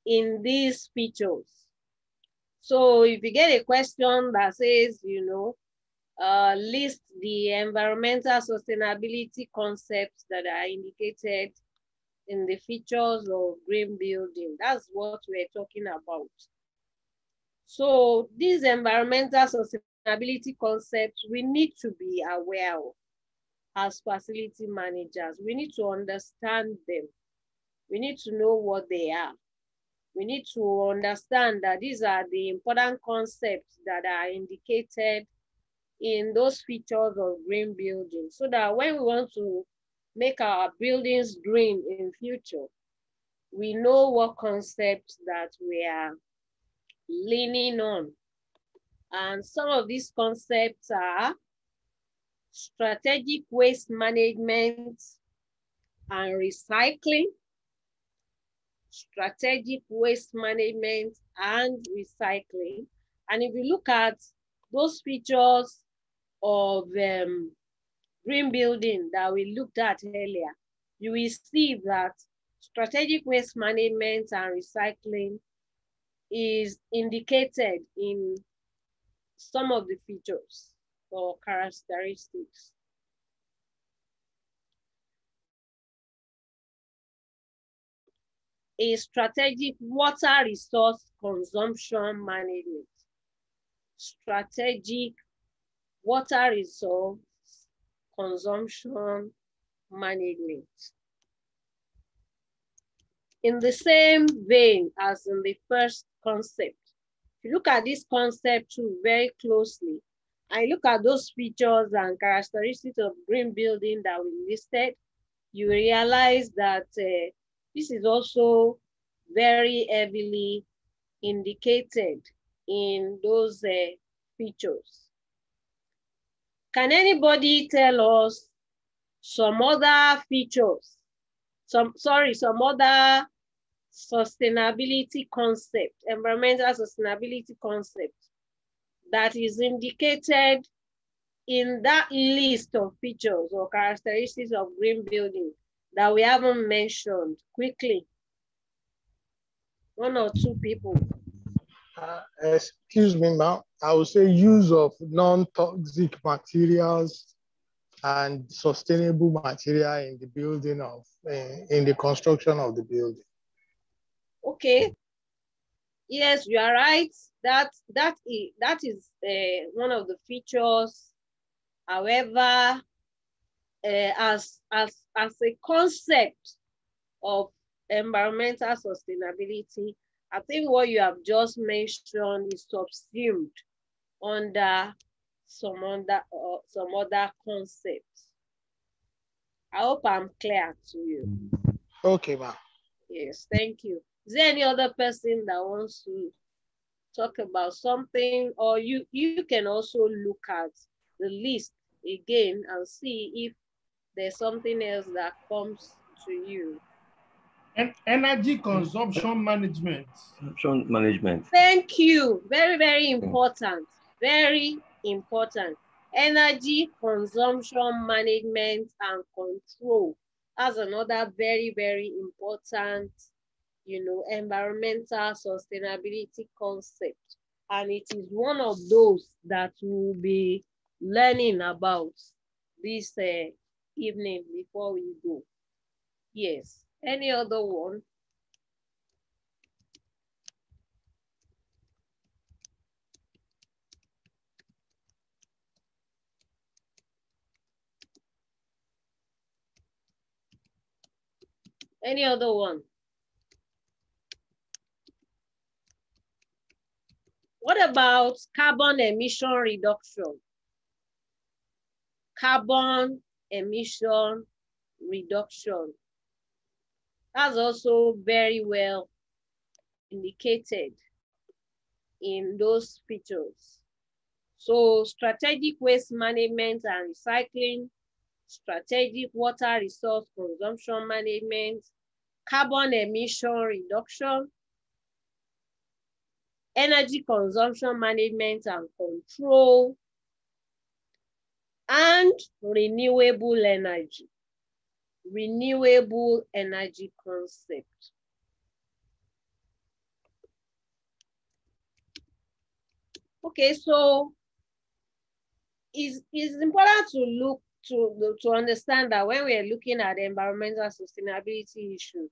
in these features. So if you get a question that says, you know, list the environmental sustainability concepts that are indicated in the features of green building, that's what we're talking about. So these environmental sustainability concepts, we need to be aware of as facility managers. We need to understand them. We need to know what they are. We need to understand that these are the important concepts that are indicated in those features of green building, so that when we want to make our buildings green in future, we know what concepts that we are leaning on. And some of these concepts are strategic waste management and recycling, strategic waste management and recycling. And if you look at those features of green building that we looked at earlier, you will see that strategic waste management and recycling is indicated in some of the features or characteristics. A strategic water resource consumption management. Strategic water resource consumption management. In the same vein as in the first concept, if you look at this concept too very closely, and look at those features and characteristics of green building that we listed, you realize that this is also very heavily indicated in those features. Can anybody tell us some other features, some other sustainability concept, environmental sustainability concept that is indicated in that list of features or characteristics of green building that we haven't mentioned? Quickly, one or two people. Excuse me, ma'am. I would say use of non-toxic materials and sustainable material in the building of, in the construction of the building. Okay. Yes, you are right. That is one of the features. However, as a concept of environmental sustainability, I think what you have just mentioned is subsumed under some other concepts. I hope I'm clear to you. Okay, ma'am. Yes, thank you. Is there any other person that wants to talk about something, or you can also look at the list again and see if there's something else that comes to you? Energy consumption management. Consumption management. Thank you. Very, very important. Very important. Energy consumption management and control. That's another very, very important, you know, environmental sustainability concept. And it is one of those that we'll be learning about this evening before we go. Yes. Any other one? Any other one? What about carbon emission reduction? Carbon emission reduction. That's also very well indicated in those features. So strategic waste management and recycling, strategic water resource consumption management, carbon emission reduction, energy consumption management and control, and renewable energy. Renewable energy concept. Okay, so it's important to look to understand that when we are looking at environmental sustainability issues,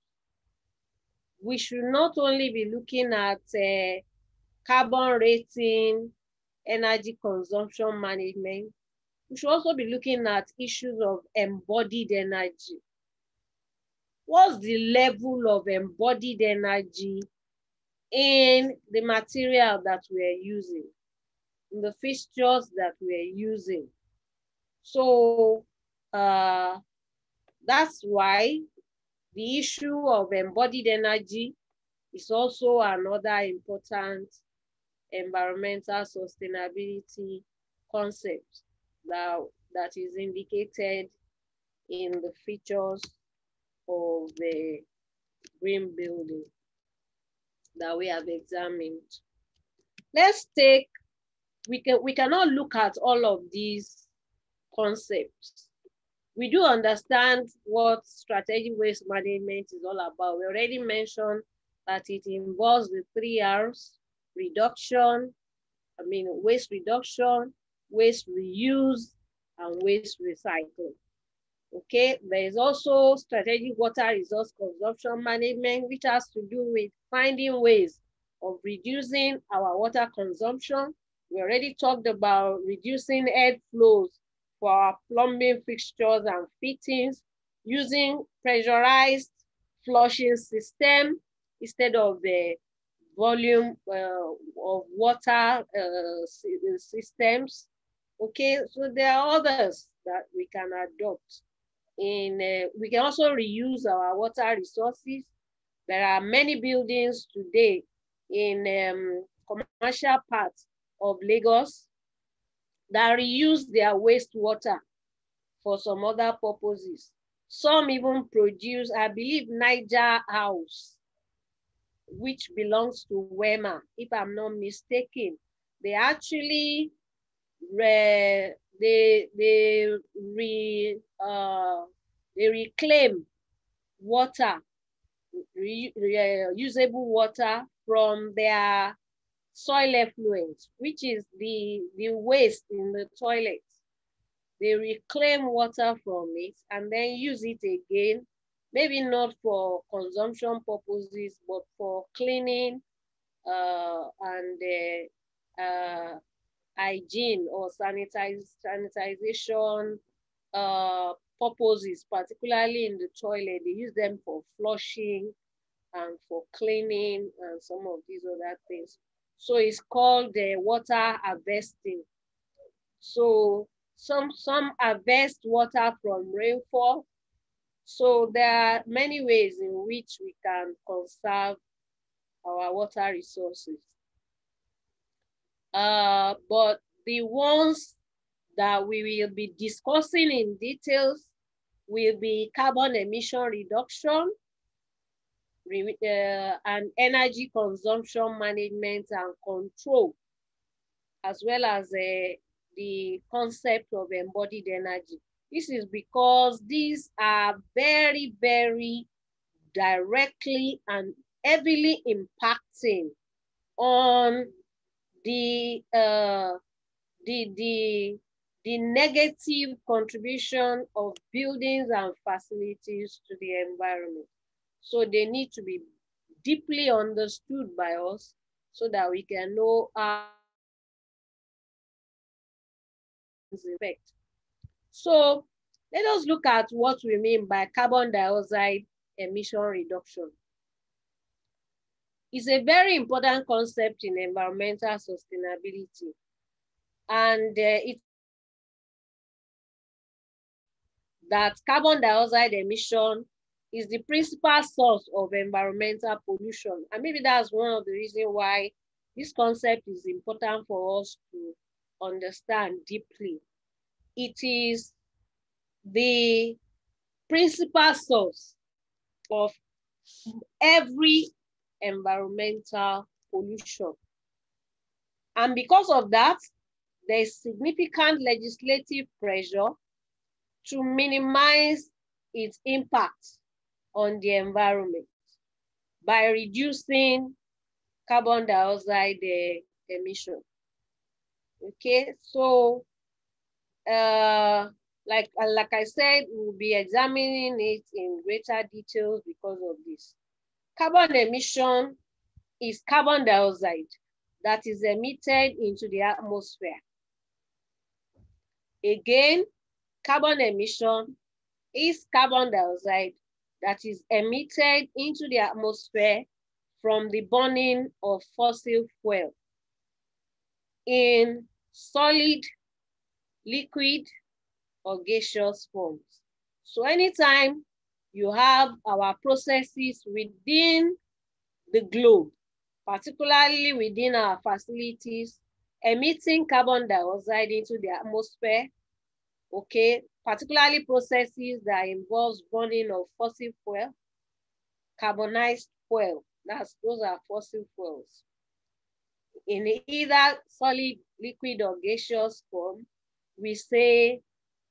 we should not only be looking at carbon rating, energy consumption management, we should also be looking at issues of embodied energy. What's the level of embodied energy in the material that we are using, in the fixtures that we are using? So that's why the issue of embodied energy is also another important environmental sustainability concept that is indicated in the features of the green building that we have examined. Let's take, we cannot look at all of these concepts. We do understand what strategic waste management is all about. We already mentioned that it involves the 3 R's: reduction, waste reduction, waste reuse, and waste recycling. Okay, there is also strategic water resource consumption management, which has to do with finding ways of reducing our water consumption. We already talked about reducing head flows for our plumbing fixtures and fittings, using pressurized flushing system instead of the volume of water systems. Okay, so there are others that we can adopt. We can also reuse our water resources. There are many buildings today in commercial parts of Lagos that reuse their wastewater for some other purposes. Some even produce, I believe, Niger House, which belongs to Wema, if I'm not mistaken. They actually they reclaim water, usable water from their soil effluent, which is the waste in the toilets. They reclaim water from it and then use it again, maybe not for consumption purposes, but for cleaning and hygiene or sanitization purposes, particularly in the toilet. They use them for flushing and for cleaning and some of these other things. So it's called water harvesting. So some harvest water from rainfall. So there are many ways in which we can conserve our water resources. But the ones that we will be discussing in details will be carbon emission reduction, and energy consumption management and control, as well as the concept of embodied energy. This is because these are very, very directly and heavily impacting on the negative contribution of buildings and facilities to the environment. So they need to be deeply understood by us so that we can know how effect. So let us look at what we mean by carbon dioxide emission reduction. is a very important concept in environmental sustainability. And it that carbon dioxide emission is the principal source of environmental pollution. And maybe that's one of the reasons why this concept is important for us to understand deeply. It is the principal source of every environmental pollution. And because of that, there is significant legislative pressure to minimize its impact on the environment by reducing carbon dioxide emission. Okay, so like I said, we'll be examining it in greater details because of this. Carbon emission is carbon dioxide that is emitted into the atmosphere. Again, carbon emission is carbon dioxide that is emitted into the atmosphere from the burning of fossil fuel in solid, liquid, or gaseous forms. So anytime you have our processes within the globe, particularly within our facilities, emitting carbon dioxide into the atmosphere, okay, particularly processes that involves burning of fossil fuel, carbonized fuel, those are fossil fuels. In either solid, liquid, or gaseous form, we say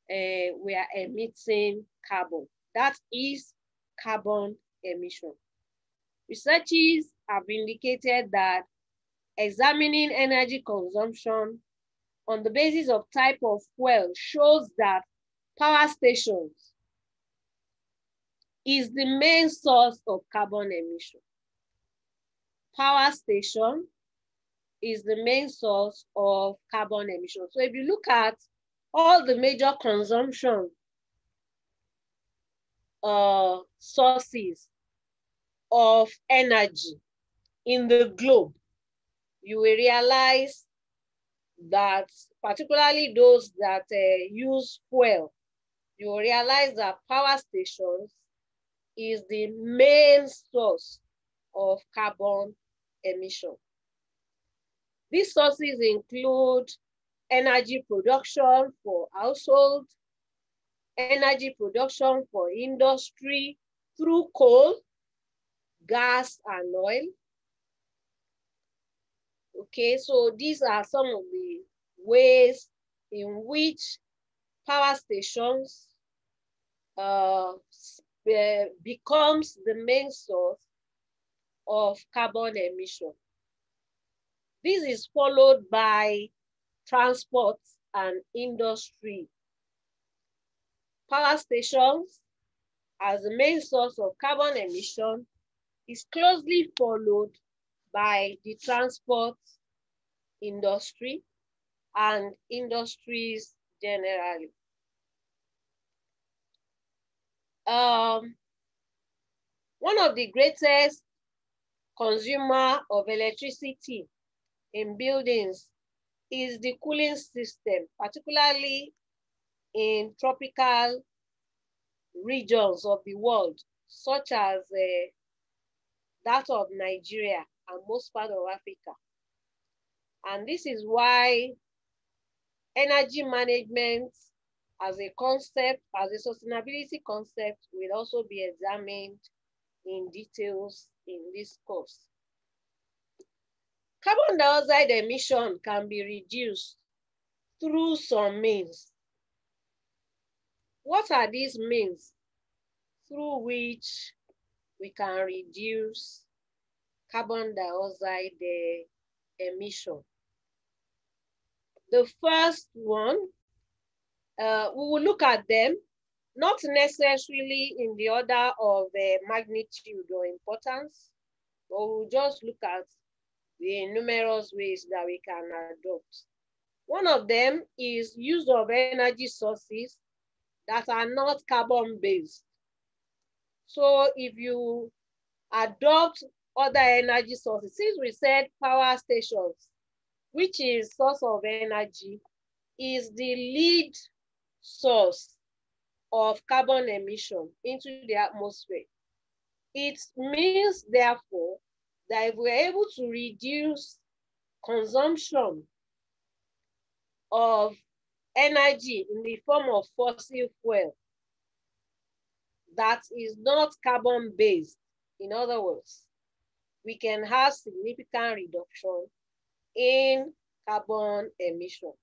we are emitting carbon. That is carbon emission. Researchers have indicated that examining energy consumption on the basis of type of fuel shows that power stations is the main source of carbon emission. Power station is the main source of carbon emission. So if you look at all the major consumption sources of energy in the globe, you will realize that particularly those that use fuel, you will realize that power stations is the main source of carbon emission. These sources include energy production for households, energy production for industry through coal, gas, and oil. Okay, so these are some of the ways in which power stations becomes the main source of carbon emission. This is followed by transport and industry. Power stations as the main source of carbon emission is closely followed by the transport industry and industries generally. One of the greatest consumer of electricity in buildings is the cooling system, particularly in tropical regions of the world, such as that of Nigeria and most part of Africa. And this is why energy management as a concept, as a sustainability concept, will also be examined in details in this course. Carbon dioxide emission can be reduced through some means. What are these means through which we can reduce carbon dioxide emission? The first one, we will look at them, not necessarily in the order of magnitude or importance, but we'll just look at the numerous ways that we can adopt. One of them is use of energy sources that are not carbon-based. So if you adopt other energy sources. Since we said power stations, which is source of energy, is the lead source of carbon emission into the atmosphere. It means, therefore, that if we're able to reduce consumption of energy in the form of fossil fuel that is not carbon-based, in other words, we can have significant reduction in carbon emission.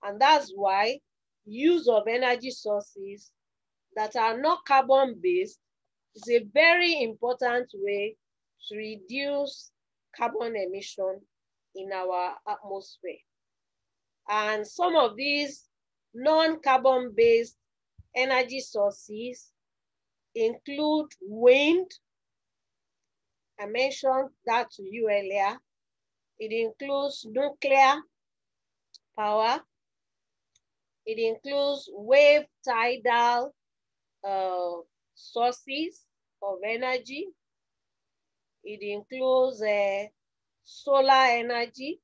And that's why use of energy sources that are not carbon-based is a very important way to reduce carbon emission in our atmosphere. And some of these non-carbon-based energy sources include wind. I mentioned that to you earlier. It includes nuclear power. It includes wave tidal sources of energy. It includes solar energy,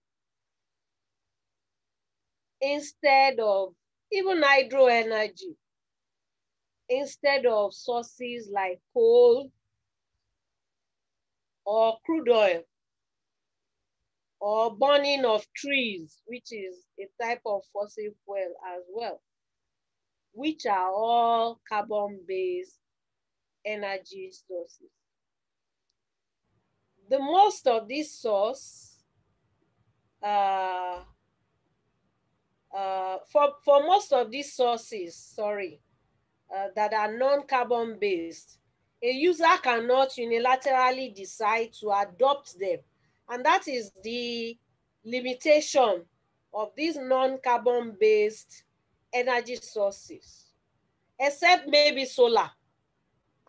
instead of even hydro energy, instead of sources like coal or crude oil, or burning of trees, which is a type of fossil fuel as well, which are all carbon-based energy sources. The most of these sources, for most of these sources, that are non-carbon based, a user cannot unilaterally decide to adopt them. And that is the limitation of these non-carbon based energy sources, except maybe solar.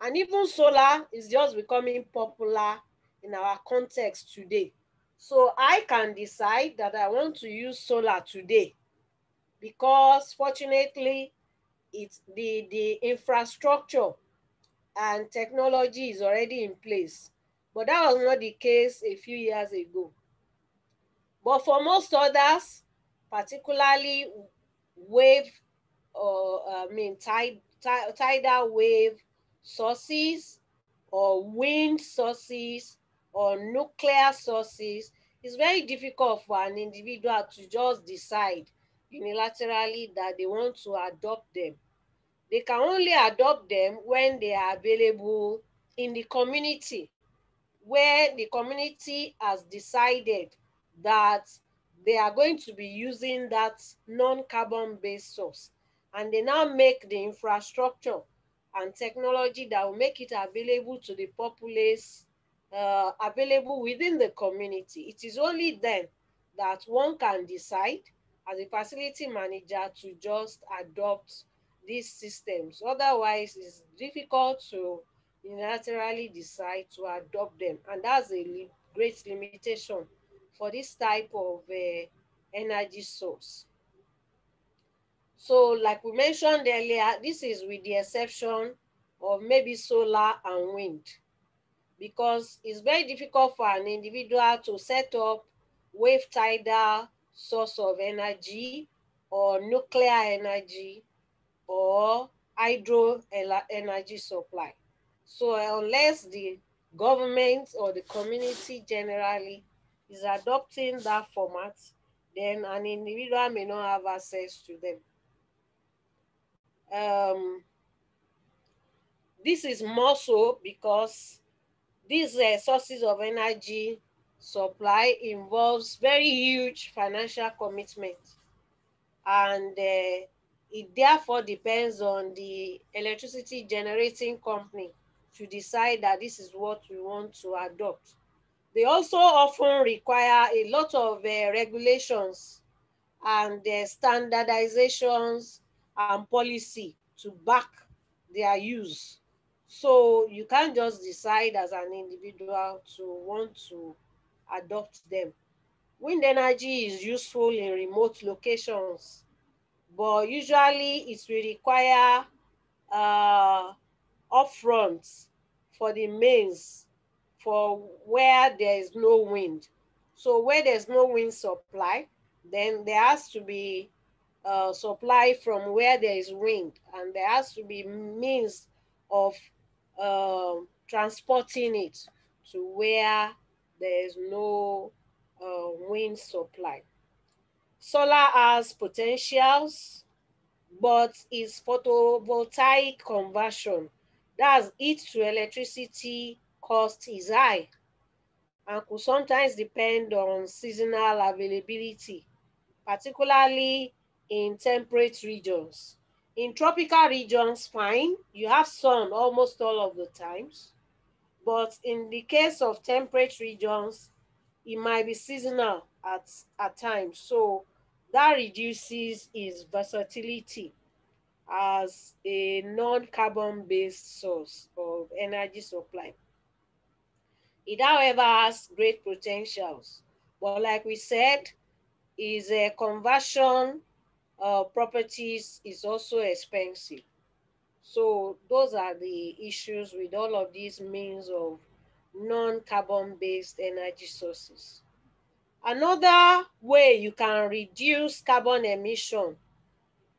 And even solar is just becoming popular in our context today. So I can decide that I want to use solar today because fortunately it's the infrastructure and technology is already in place. But that was not the case a few years ago. But for most others, particularly wave tidal wave sources or wind sources or nuclear sources, it's very difficult for an individual to just decide unilaterally that they want to adopt them. They can only adopt them when they are available in the community, where the community has decided that they are going to be using that non-carbon based source. And they now make the infrastructure and technology that will make it available to the populace, available within the community. It is only then that one can decide as a facility manager to just adopt these systems. Otherwise, it's difficult to unilaterally decide to adopt them. And that's a great limitation for this type of energy source. So like we mentioned earlier, this is with the exception of maybe solar and wind, because it's very difficult for an individual to set up wave tidal source of energy or nuclear energy or hydro energy supply. So unless the government or the community generally is adopting that format, then an individual may not have access to them. This is more so because these sources of energy supply involves very huge financial commitment, and it therefore depends on the electricity generating company to decide that this is what we want to adopt. They also often require a lot of regulations and standardizations and policy to back their use. So you can't just decide as an individual to want to adopt them. Wind energy is useful in remote locations, but usually it will require upfront for the mains for where there is no wind. So where there's no wind supply, then there has to be supply from where there is wind, and there has to be means of transporting it to where there is no wind supply. Solar has potentials, but its photovoltaic conversion, that's heat to electricity cost, is high and could sometimes depend on seasonal availability, particularly in temperate regions. In tropical regions, fine, you have sun almost all of the times, but in the case of temperate regions, it might be seasonal at times. So that reduces its versatility as a non-carbon based source of energy supply. It, however, has great potentials, but like we said, is a conversion properties is also expensive. So those are the issues with all of these means of non-carbon based energy sources. Another way you can reduce carbon emission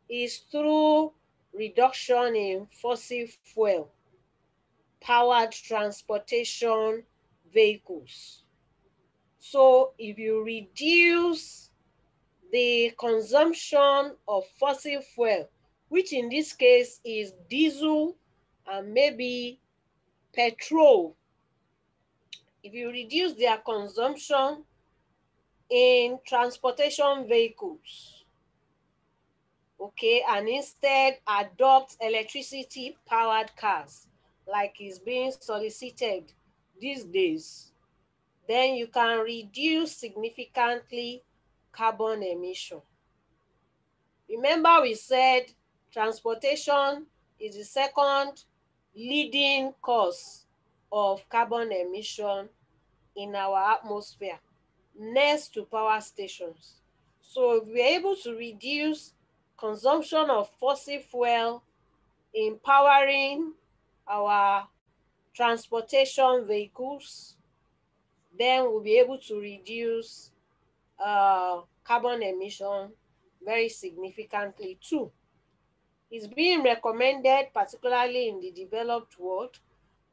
is through reduction in fossil fuel powered transportation vehicles. So if you reduce the consumption of fossil fuel, which in this case is diesel and maybe petrol, if you reduce their consumption in transportation vehicles, okay, and instead adopt electricity powered cars like is being solicited these days, then you can reduce significantly carbon emission. Remember we said transportation is the second leading cause of carbon emission in our atmosphere, next to power stations. So if we're able to reduce consumption of fossil fuel in powering our transportation vehicles, then we'll be able to reduce carbon emission very significantly too. It's being recommended, particularly in the developed world,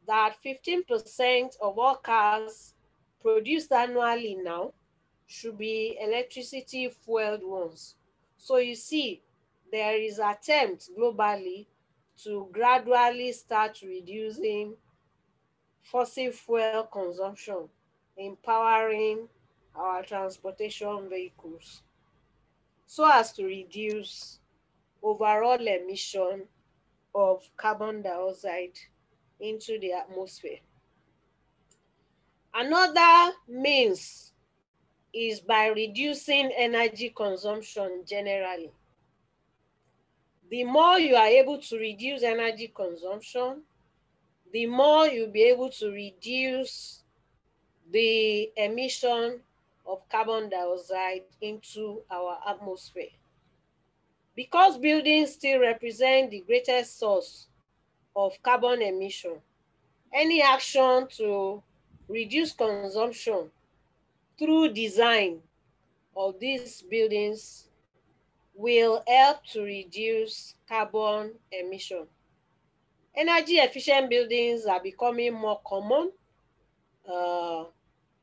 that 15% of all cars produced annually now should be electricity fueled ones. So you see, there is attempt globally to gradually start reducing fossil fuel consumption, empowering our transportation vehicles so as to reduce overall emission of carbon dioxide into the atmosphere. Another means is by reducing energy consumption generally. The more you are able to reduce energy consumption, the more you'll be able to reduce the emission of carbon dioxide into our atmosphere. Because buildings still represent the greatest source of carbon emission, any action to reduce consumption through design of these buildings will help to reduce carbon emission. Energy efficient buildings are becoming more common,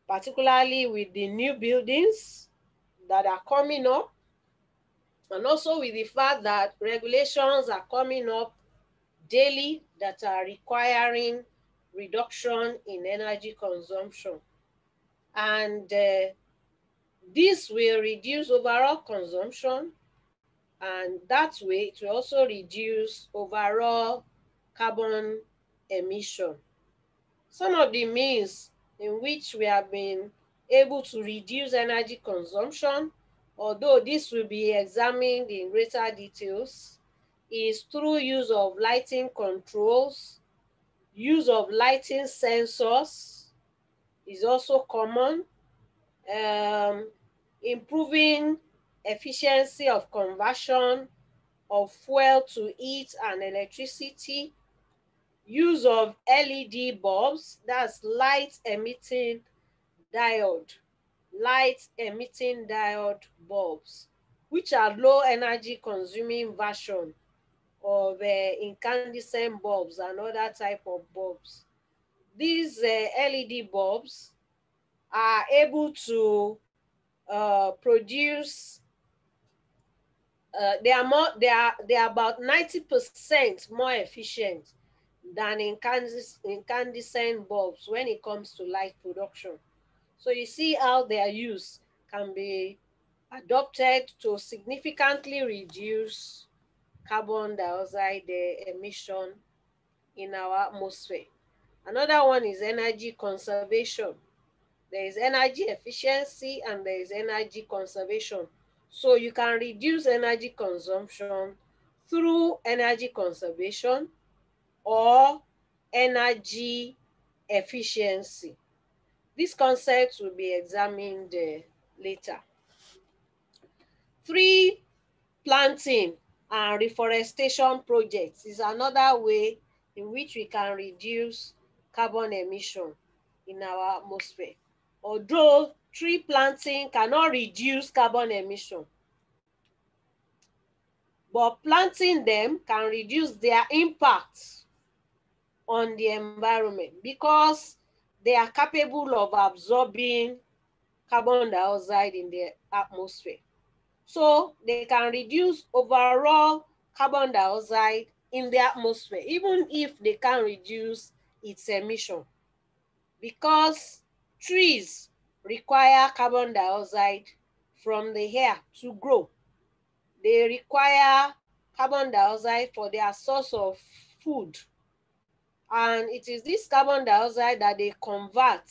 particularly with the new buildings that are coming up, and also with the fact that regulations are coming up daily that are requiring reduction in energy consumption. And this will reduce overall consumption, and that way it will also reduce overall carbon emission. Some of the means in which we have been able to reduce energy consumption, although this will be examined in greater details, is through use of lighting controls, use of lighting sensors is also common, improving efficiency of conversion of fuel to heat and electricity, use of LED bulbs, that's light emitting diode bulbs, which are low energy consuming version of incandescent bulbs and other type of bulbs. These LED bulbs are able to produce they are about 90% more efficient than incandescent bulbs when it comes to light production. So you see how their use can be adopted to significantly reduce carbon dioxide emission in our atmosphere. Another one is energy conservation. There is energy efficiency and there is energy conservation. So you can reduce energy consumption through energy conservation or energy efficiency. These concepts will be examined later. Tree planting and reforestation projects is another way in which we can reduce carbon emission in our atmosphere. Although tree planting cannot reduce carbon emission, but planting them can reduce their impact on the environment because they are capable of absorbing carbon dioxide in the atmosphere. So they can reduce overall carbon dioxide in the atmosphere, even if they can't reduce its emission, because trees require carbon dioxide from the air to grow. They require carbon dioxide for their source of food. And it is this carbon dioxide that they convert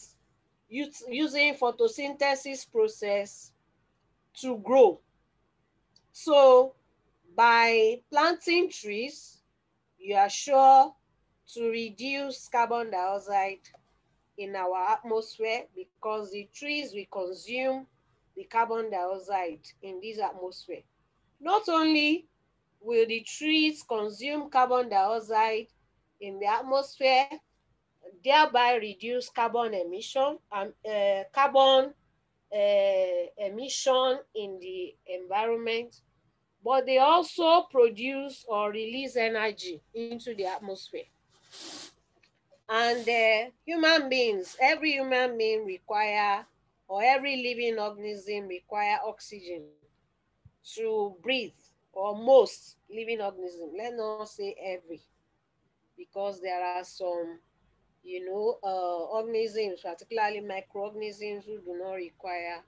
using photosynthesis process to grow. So by planting trees, you are sure to reduce carbon dioxide in our atmosphere because the trees will consume the carbon dioxide in this atmosphere. Not only will the trees consume carbon dioxide in the atmosphere, thereby reduce carbon emission and emission in the environment, but they also produce or release energy into the atmosphere. And human beings, every human being require, or every living organism require oxygen to breathe, or most living organisms, let's not say every, because there are some, organisms, particularly microorganisms, who do not require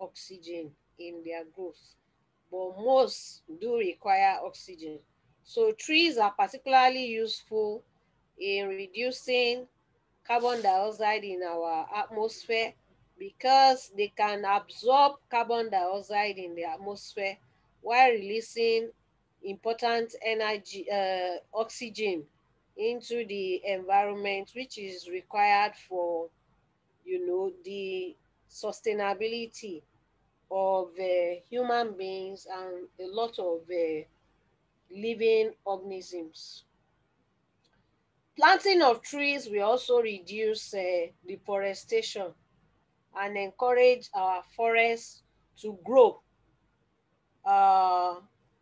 oxygen in their growth, but most do require oxygen. So trees are particularly useful in reducing carbon dioxide in our atmosphere because they can absorb carbon dioxide in the atmosphere while releasing important energy, oxygen into the environment, which is required for, the sustainability of human beings and a lot of living organisms. Planting of trees will also reduce deforestation and encourage our forests to grow,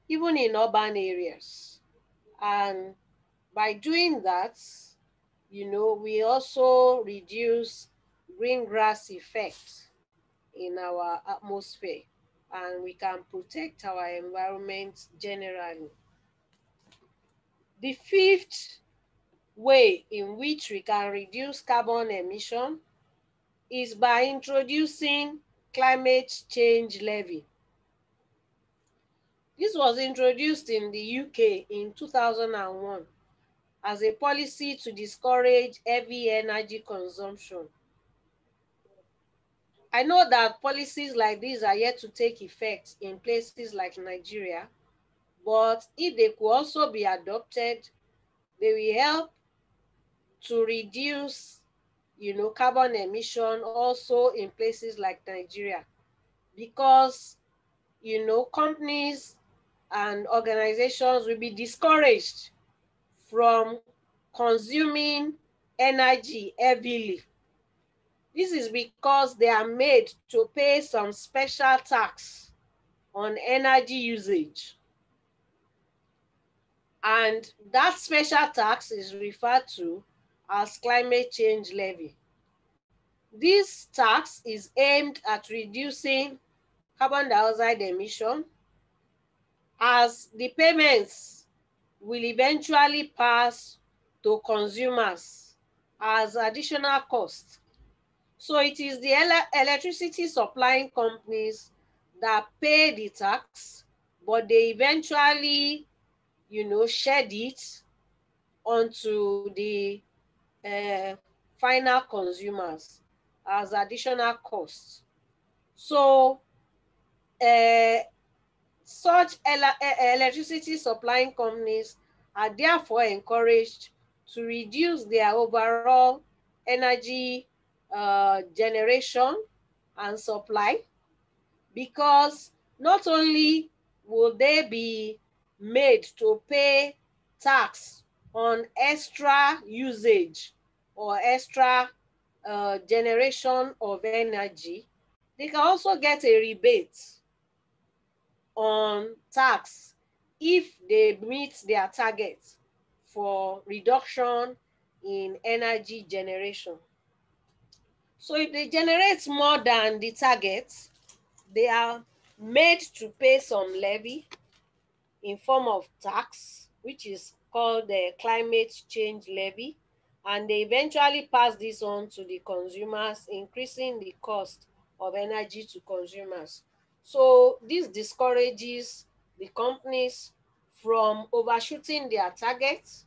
even in urban areas. And by doing that, we also reduce green grass effect in our atmosphere, and we can protect our environment generally. The fifth way in which we can reduce carbon emission is by introducing climate change levy. This was introduced in the UK in 2001 as a policy to discourage heavy energy consumption. I know that policies like these are yet to take effect in places like Nigeria, but if they could also be adopted, they will help to reduce, carbon emission also in places like Nigeria, because, companies and organizations will be discouraged from consuming energy heavily. This is because they are made to pay some special tax on energy usage. And that special tax is referred to as climate change levy. This tax is aimed at reducing carbon dioxide emission, as the payments will eventually pass to consumers as additional cost. So it is the electricity supplying companies that pay the tax, but they eventually, shed it onto the final consumers as additional costs. So such electricity supplying companies are therefore encouraged to reduce their overall energy generation and supply, because not only will they be made to pay tax on extra usage or extra generation of energy, they can also get a rebate on tax if they meet their target for reduction in energy generation. So if they generate more than the target, they are made to pay some levy in form of tax, which is called the climate change levy, and they eventually pass this on to the consumers, increasing the cost of energy to consumers. So this discourages the companies from overshooting their targets,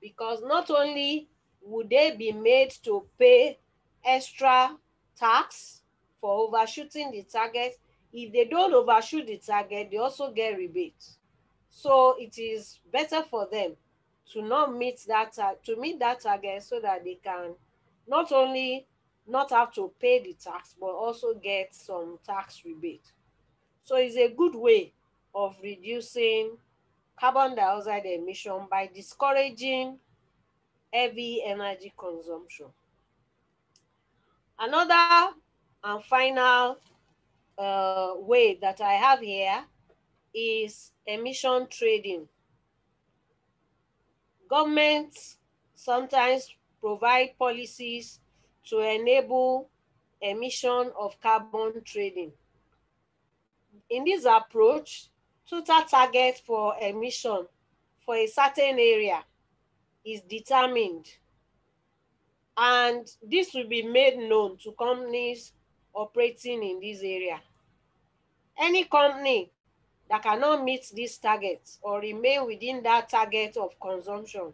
because not only would they be made to pay extra tax for overshooting the target, if they don't overshoot the target, they also get rebates. So it is better for them to not meet that target, so that they can not only not have to pay the tax, but also get some tax rebate. So it's a good way of reducing carbon dioxide emission by discouraging heavy energy consumption. Another and final way that I have here is emission trading. Governments sometimes provide policies to enable emission of carbon trading. In this approach, total target for emission for a certain area is determined, and this will be made known to companies operating in this area. Any company that cannot meet this target or remain within that target of consumption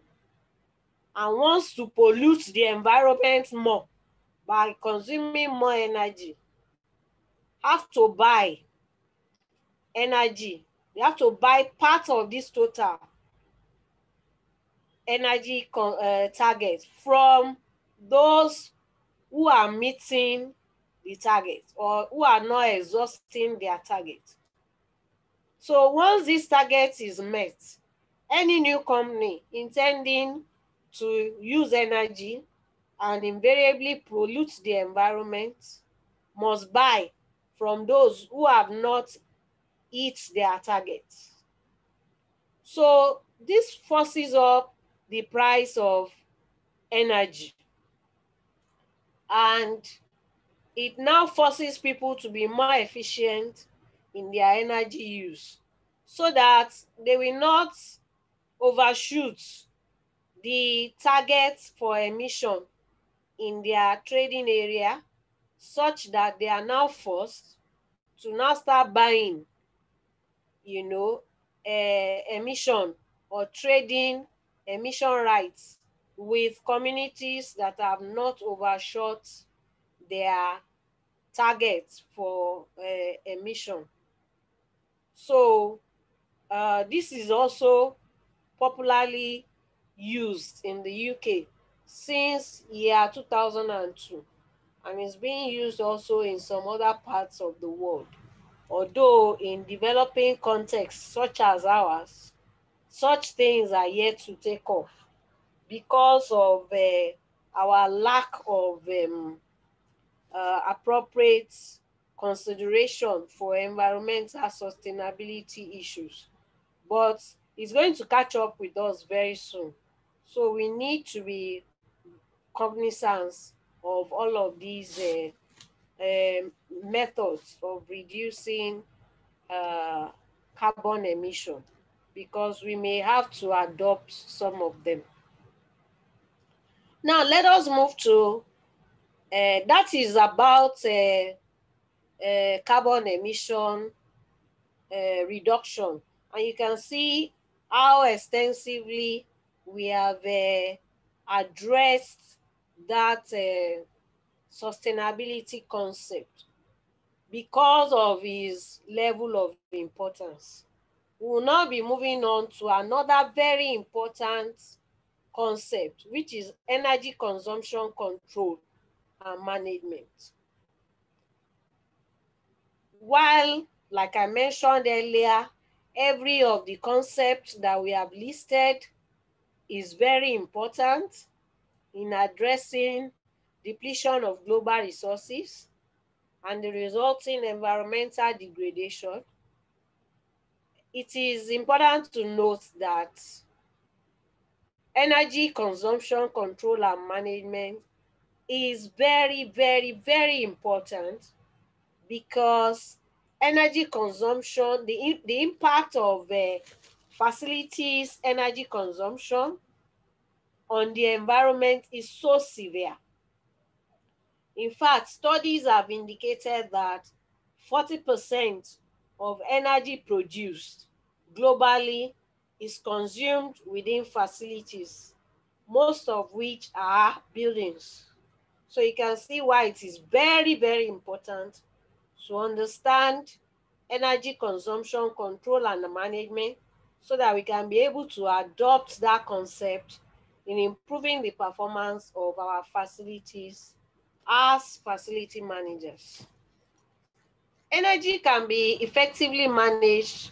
and wants to pollute the environment more by consuming more energy have to buy energy. They have to buy part of this total energy target from those who are meeting the target or who are not exhausting their target. So once this target is met, any new company intending to use energy and invariably pollute the environment must buy from those who have not hit their targets. So this forces up the price of energy, and it now forces people to be more efficient in their energy use, so that they will not overshoot the targets for emission in their trading area, such that they are now forced to now start buying, emission or trading emission rights with communities that have not overshot their targets for emission. So this is also popularly used in the UK since year 2002, and is being used also in some other parts of the world. Although in developing contexts such as ours, such things are yet to take off. because of our lack of appropriate consideration for environmental sustainability issues. But it's going to catch up with us very soon. So we need to be cognizant of all of these methods of reducing uh, carbon emission, because we may have to adopt some of them. Now let us move to that is about carbon emission reduction, and you can see how extensively we have addressed that sustainability concept because of its level of importance. We will now be moving on to another very important concept, which is energy consumption control and management. While, like I mentioned earlier, every of the concepts that we have listed is very important in addressing depletion of global resources and the resulting environmental degradation, it is important to note that energy consumption control and management is very, very, very important, because energy consumption, the impact of facilities energy consumption on the environment is so severe. In fact, studies have indicated that 40% of energy produced globally is consumed within facilities, most of which are buildings. So you can see why it is very, very important to understand energy consumption control and management, so that we can be able to adopt that concept in improving the performance of our facilities as facility managers. Energy can be effectively managed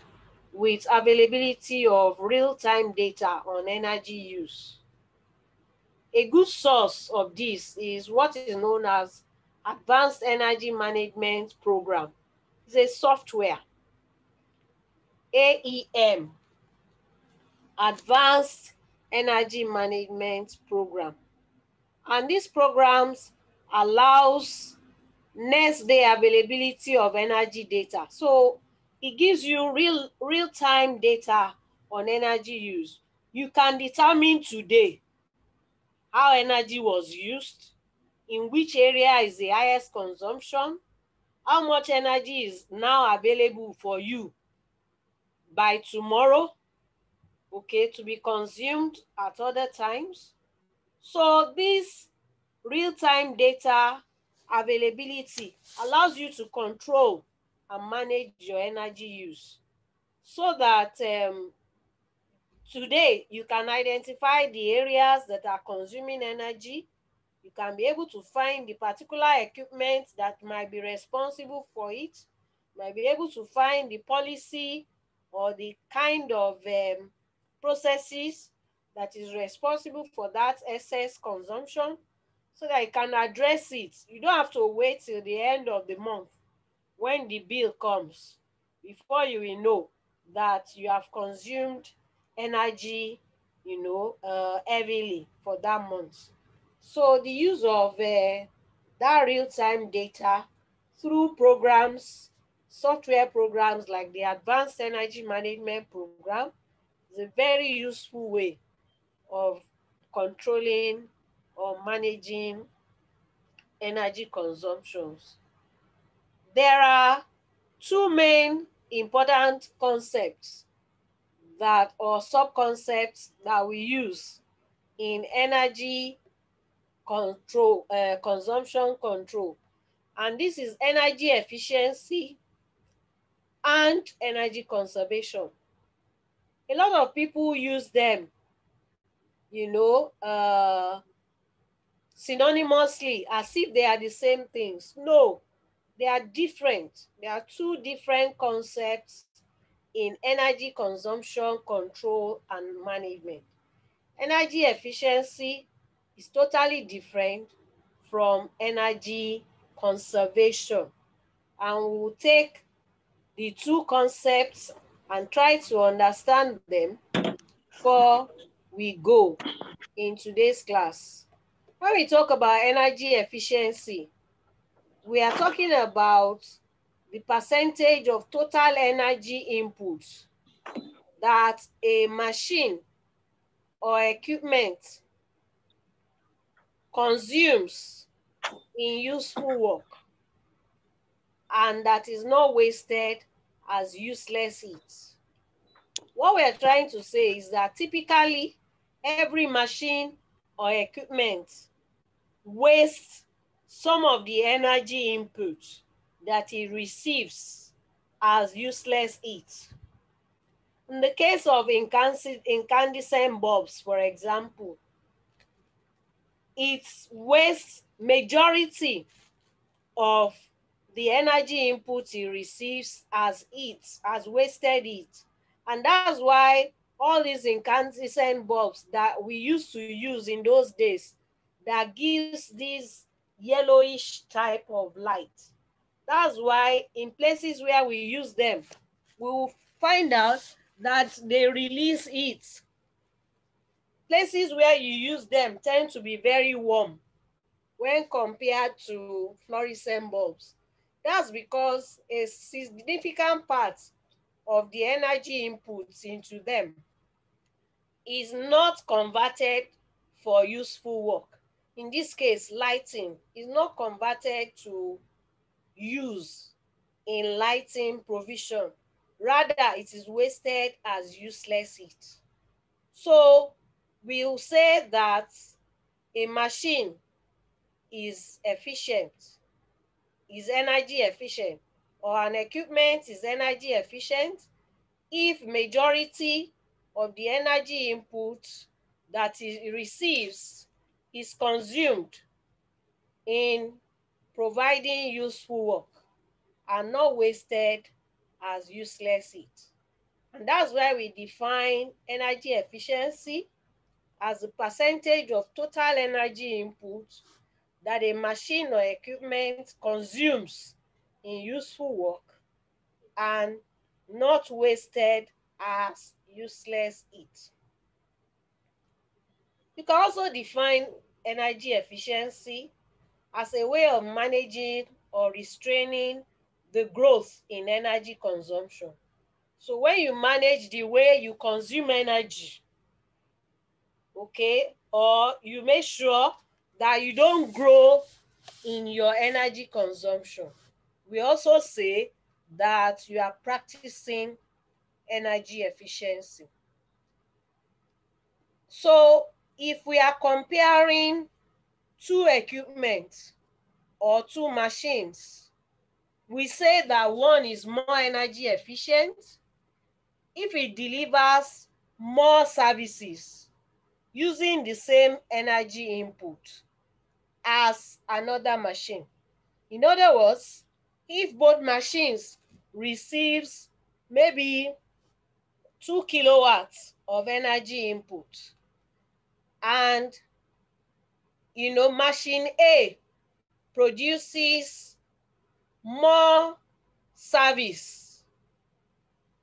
with availability of real-time data on energy use. A good source of this is what is known as Advanced Energy Management Program. It's a software, AEM, Advanced Energy Management Program. And these programs allows next day availability of energy data. So it gives you real-time data on energy use. You can determine today how energy was used, in which area is the highest consumption, how much energy is now available for you by tomorrow, okay, to be consumed at other times. So this real-time data availability allows you to control and manage your energy use, so that today you can identify the areas that are consuming energy. You can be able to find the particular equipment that might be responsible for it, might be able to find the policy or the kind of processes that is responsible for that excess consumption, so that you can address it. You don't have to wait till the end of the month when the bill comes before you will know that you have consumed energy, heavily for that month. So the use of that real-time data through programs, software programs like the Advanced Energy Management Program, is a very useful way of controlling or managing energy consumptions. There are two main important concepts that, or sub-concepts, that we use in energy control, consumption control. And this is energy efficiency and energy conservation. A lot of people use them, synonymously, as if they are the same things. No, they are different. There are two different concepts in energy consumption control and management. Energy efficiency is totally different from energy conservation. And we will take the two concepts and try to understand them before we go in today's class. When we talk about energy efficiency, we are talking about the percentage of total energy input that a machine or equipment consumes in useful work, and that is not wasted as useless heat. What we are trying to say is that typically every machine or equipment wastes some of the energy input that it receives as useless heat. In the case of incandescent bulbs, for example, it wastes majority of the energy input it receives as heat, as wasted heat. And that's why all these incandescent bulbs that we used to use in those days that gives this yellowish type of light. That's why in places where we use them, we will find out that they release heat. Places where you use them tend to be very warm when compared to fluorescent bulbs. That's because a significant part of the energy inputs into them is not converted for useful work. In this case, lighting is not converted to use in lighting provision. Rather, it is wasted as useless heat. So we'll say that a machine is efficient, is energy efficient, or an equipment is energy efficient if majority of the energy input that it receives is consumed in providing useful work and not wasted as useless heat. And that's why we define energy efficiency as the percentage of total energy input that a machine or equipment consumes in useful work and not wasted as useless heat. You can also define energy efficiency as a way of managing or restraining the growth in energy consumption. So when you manage the way you consume energy, okay, or you make sure that you don't grow in your energy consumption, we also say that you are practicing energy efficiency. So if we are comparing two equipment or two machines, we say that one is more energy efficient if it delivers more services using the same energy input as another machine. In other words, if both machines receives maybe 2 kilowatts of energy input, and machine A produces more service,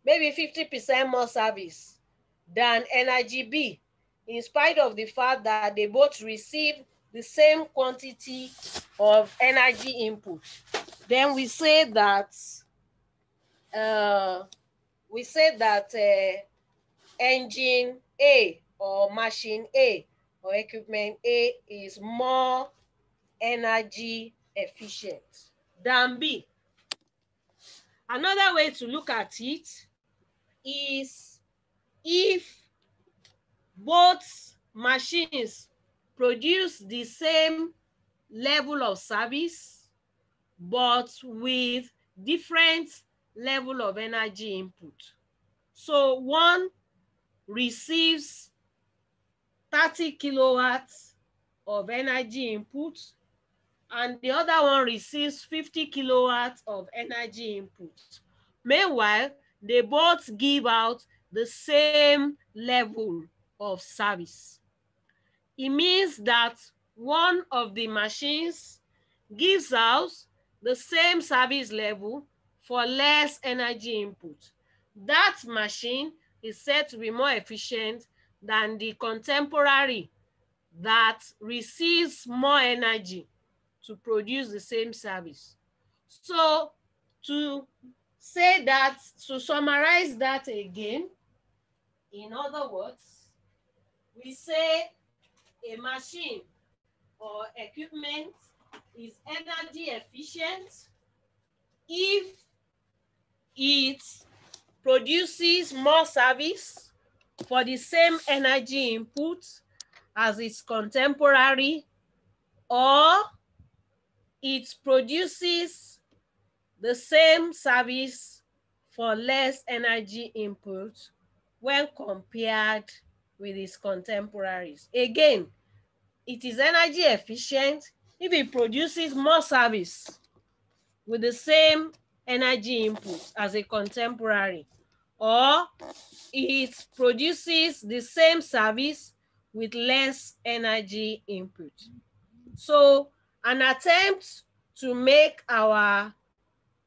maybe 50% more service than energy B, in spite of the fact that they both receive the same quantity of energy input, then we say that engine A or machine A or equipment A is more energy efficient than B. Another way to look at it is if both machines produce the same level of service, but with different level of energy input. So one receives 30 kilowatts of energy input, and the other one receives 50 kilowatts of energy input. Meanwhile, they both give out the same level of service. it means that one of the machines gives out the same service level for less energy input. That machine is said to be more efficient than the contemporary that receives more energy to produce the same service. So to say that, to summarize that again, in other words, we say a machine or equipment is energy efficient if it produces more service for the same energy input as its contemporary, or it produces the same service for less energy input when compared with its contemporaries. Again, it is energy efficient if it produces more service with the same energy input as a contemporary, or it produces the same service with less energy input. So an attempt to make our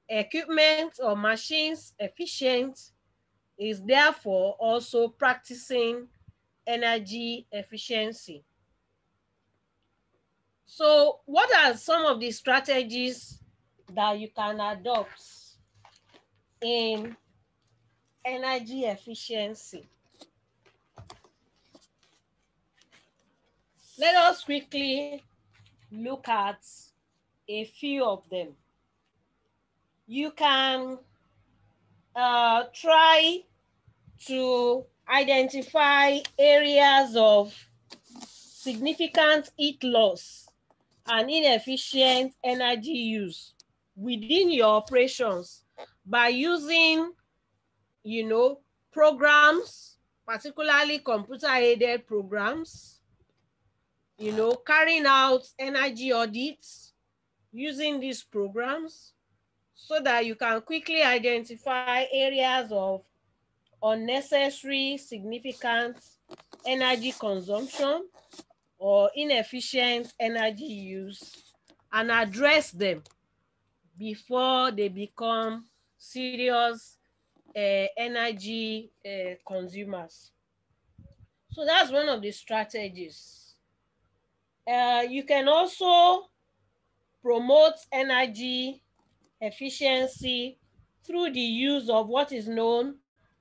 equipment or machines efficient is therefore also practicing energy efficiency. So what are some of the strategies that you can adopt in energy efficiency? Let us quickly look at a few of them. You can try to identify areas of significant heat loss and inefficient energy use within your operations by using, programs, particularly computer-aided programs, carrying out energy audits using these programs so that you can quickly identify areas of unnecessary significant energy consumption or inefficient energy use and address them before they become serious energy consumers. So that's one of the strategies. You can also promote energy efficiency through the use of what is known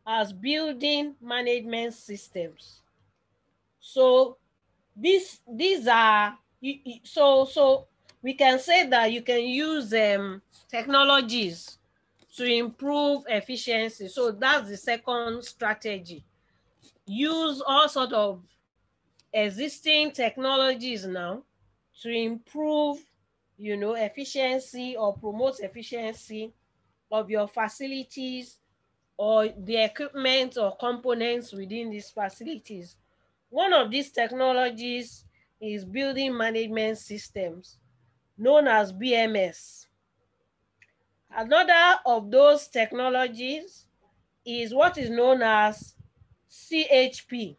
as building management systems. So these are, so we can say that you can use technologies to improve efficiency. So that's the second strategy. Use all sort of existing technologies now to improve, efficiency or promote efficiency of your facilities or the equipment or components within these facilities. One of these technologies is building management systems, known as BMS. Another of those technologies is what is known as CHP,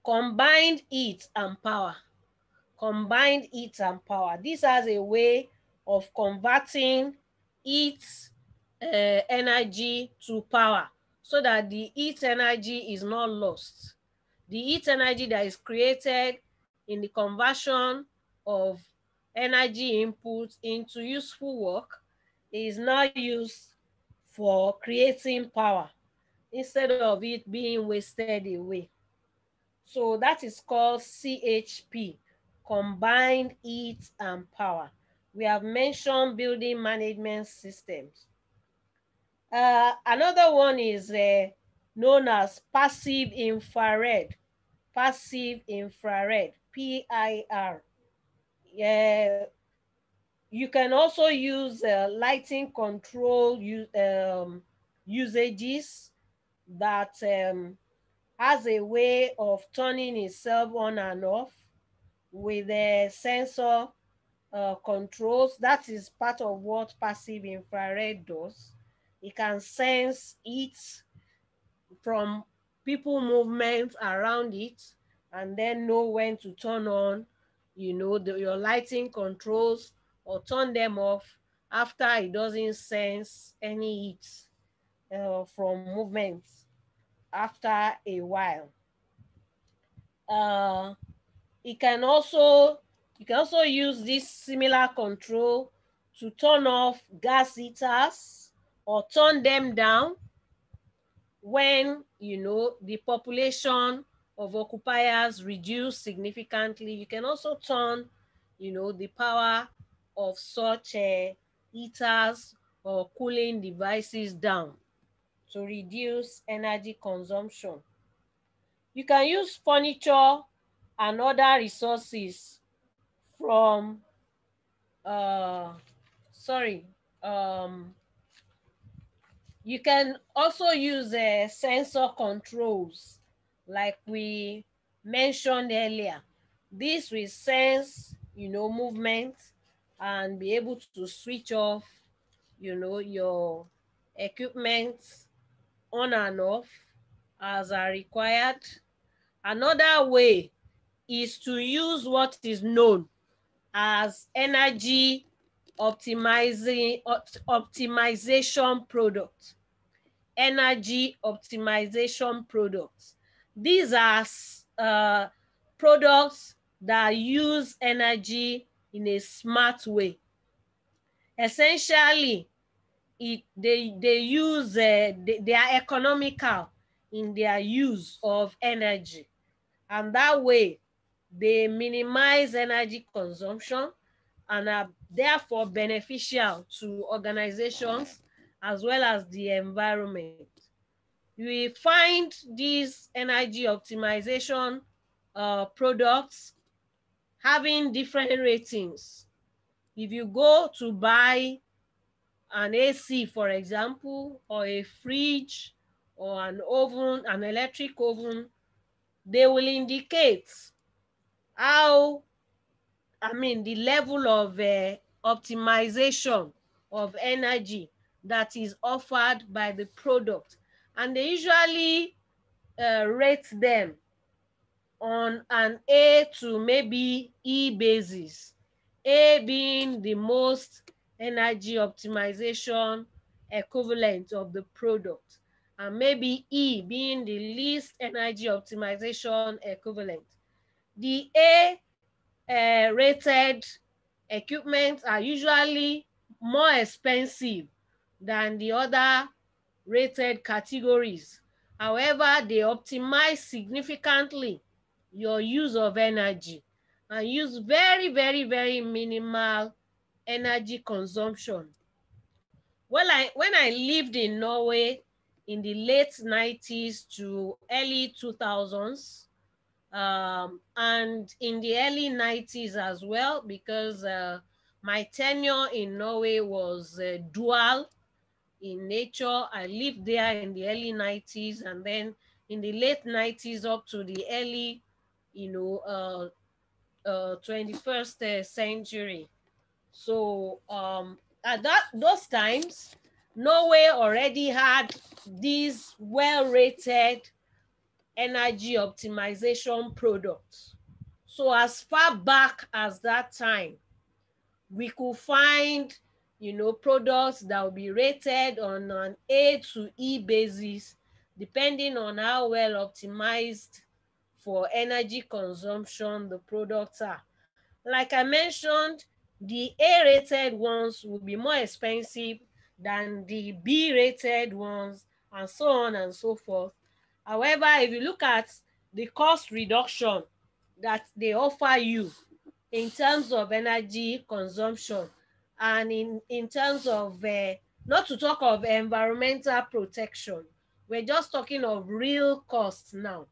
combined heat and power. Combined heat and power. This has a way of converting heat energy to power so that the heat energy is not lost. The heat energy that is created in the conversion of energy input into useful work is now used for creating power instead of it being wasted away. So that is called CHP, combined heat and power. We have mentioned building management systems. Another one is known as passive infrared. Passive infrared, PIR. You can also use lighting control usages that has a way of turning itself on and off with a sensor controls. That is part of what passive infrared does. It can sense heat from people movement around it and then know when to turn on, your lighting controls, or turn them off after it doesn't sense any heat from movement after a while. Uh, it can also you can also use this similar control to turn off gas heaters or turn them down when the population of occupiers reduce significantly. You can also turn the power of such heaters or cooling devices down to reduce energy consumption. You can use furniture and other resources from sorry you can also use sensor controls like we mentioned earlier. This will sense movement and be able to switch off your equipment on and off as are required. Another way is to use what is known as energy optimization products. Energy optimization products. These are products that use energy in a smart way. Essentially, they use they are economical in their use of energy, and that way they minimize energy consumption and are therefore beneficial to organizations as well as the environment. You will find these energy optimization products having different ratings. If you go to buy an AC, for example, or a fridge, or an oven, an electric oven, they will indicate how, the level of optimization of energy that is offered by the product. And they usually rate them on an A to maybe E basis. A being the most energy optimization equivalent of the product, and maybe E being the least energy optimization equivalent. The A rated equipment are usually more expensive than the other rated categories. However, they optimize significantly your use of energy and use very, very, very minimal energy consumption. When I lived in Norway in the late 90s to early 2000s, and in the early 90s as well, because my tenure in Norway was dual in nature. I lived there in the early 90s, and then in the late 90s up to the early 21st century. So at those times, Norway already had these well-rated energy optimization products. So as far back as that time, we could find products that will be rated on an A to E basis, depending on how well optimized for energy consumption the products are. Like I mentioned, the A-rated ones will be more expensive than the B-rated ones, and so on and so forth. However, if you look at the cost reduction that they offer you in terms of energy consumption, and in terms of, not to talk of environmental protection, we're just talking of real costs now,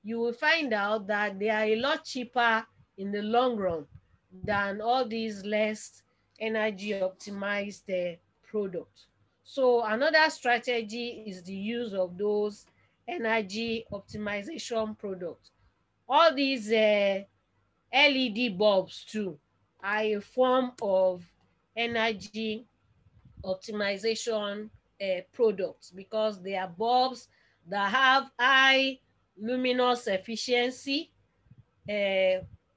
you will find out that they are a lot cheaper in the long run than all these less energy optimized products. So another strategy is the use of those energy optimization products. All these LED bulbs too are a form of energy optimization products, because they are bulbs that have high luminous efficiency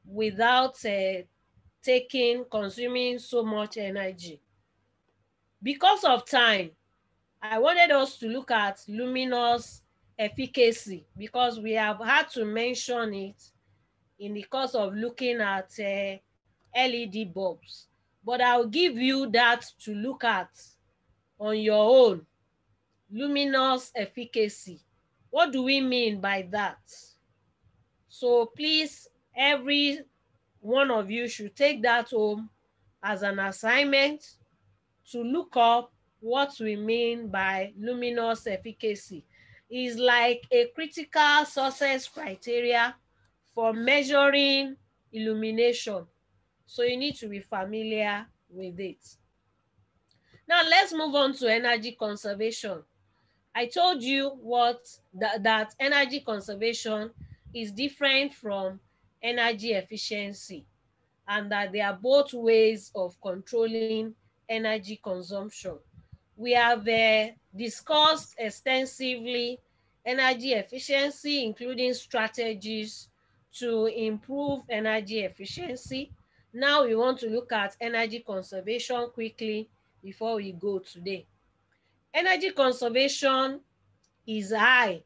without consuming so much energy. Because of time, I wanted us to look at luminous efficacy because we have had to mention it in the course of looking at LED bulbs. But I'll give you that to look at on your own. Luminous efficacy. What do we mean by that? So please, every one of you should take that home as an assignment to look up what we mean by luminous efficacy. It's like a critical success criteria for measuring illumination. So you need to be familiar with it. Now let's move on to energy conservation. I told you that energy conservation is different from energy efficiency, and that there are both ways of controlling energy consumption. We have discussed extensively energy efficiency, including strategies to improve energy efficiency. Now we want to look at energy conservation quickly before we go today. Energy conservation is high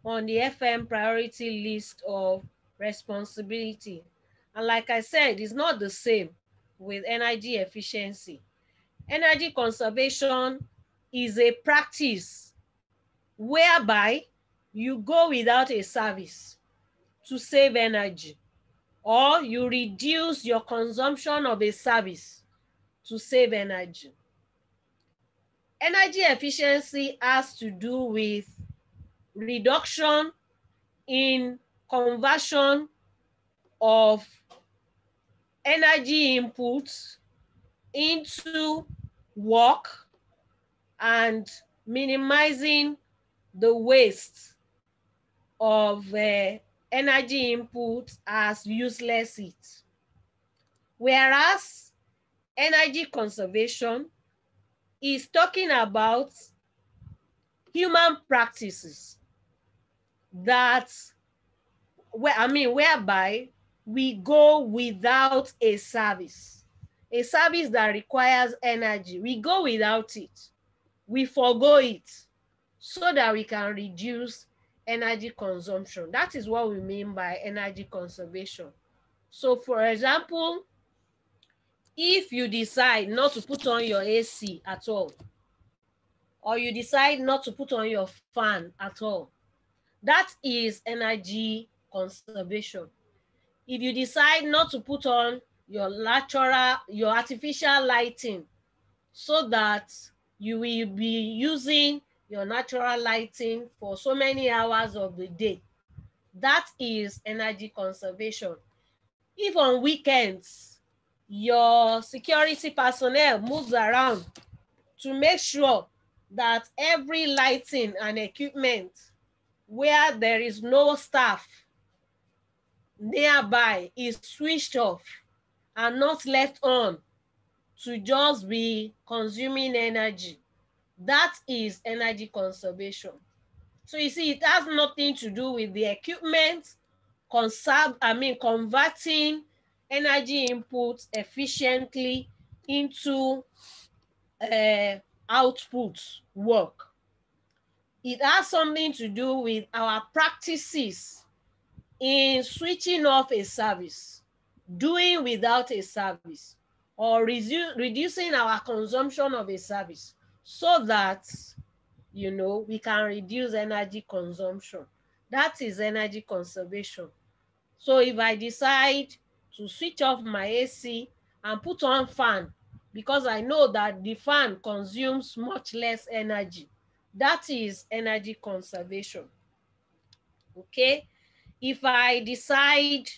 on the FM priority list of responsibility. And like I said, it's not the same with energy efficiency. Energy conservation is a practice whereby you go without a service to save energy, or you reduce your consumption of a service to save energy. Energy efficiency has to do with reduction in conversion of energy inputs into work and minimizing the waste of energy input as useless heat. Whereas energy conservation is talking about human practices whereby we go without a service that requires energy. We go without it. We forgo it so that we can reduce energy consumption. That is what we mean by energy conservation. So for example, if you decide not to put on your AC at all, or you decide not to put on your fan at all, that is energy conservation. If you decide not to put on your artificial lighting so that you will be using your natural lighting for so many hours of the day, that is energy conservation. If on weekends your security personnel moves around to make sure that every lighting and equipment where there is no staff nearby is switched off and not left on to just be consuming energy, that is energy conservation. So you see, it has nothing to do with the equipment converting energy input efficiently into output work. It has something to do with our practices in switching off a service, doing without a service, or reducing our consumption of a service so that, we can reduce energy consumption. That is energy conservation. So if I decide to switch off my AC and put on fan because I know that the fan consumes much less energy, that is energy conservation. Okay? If I decide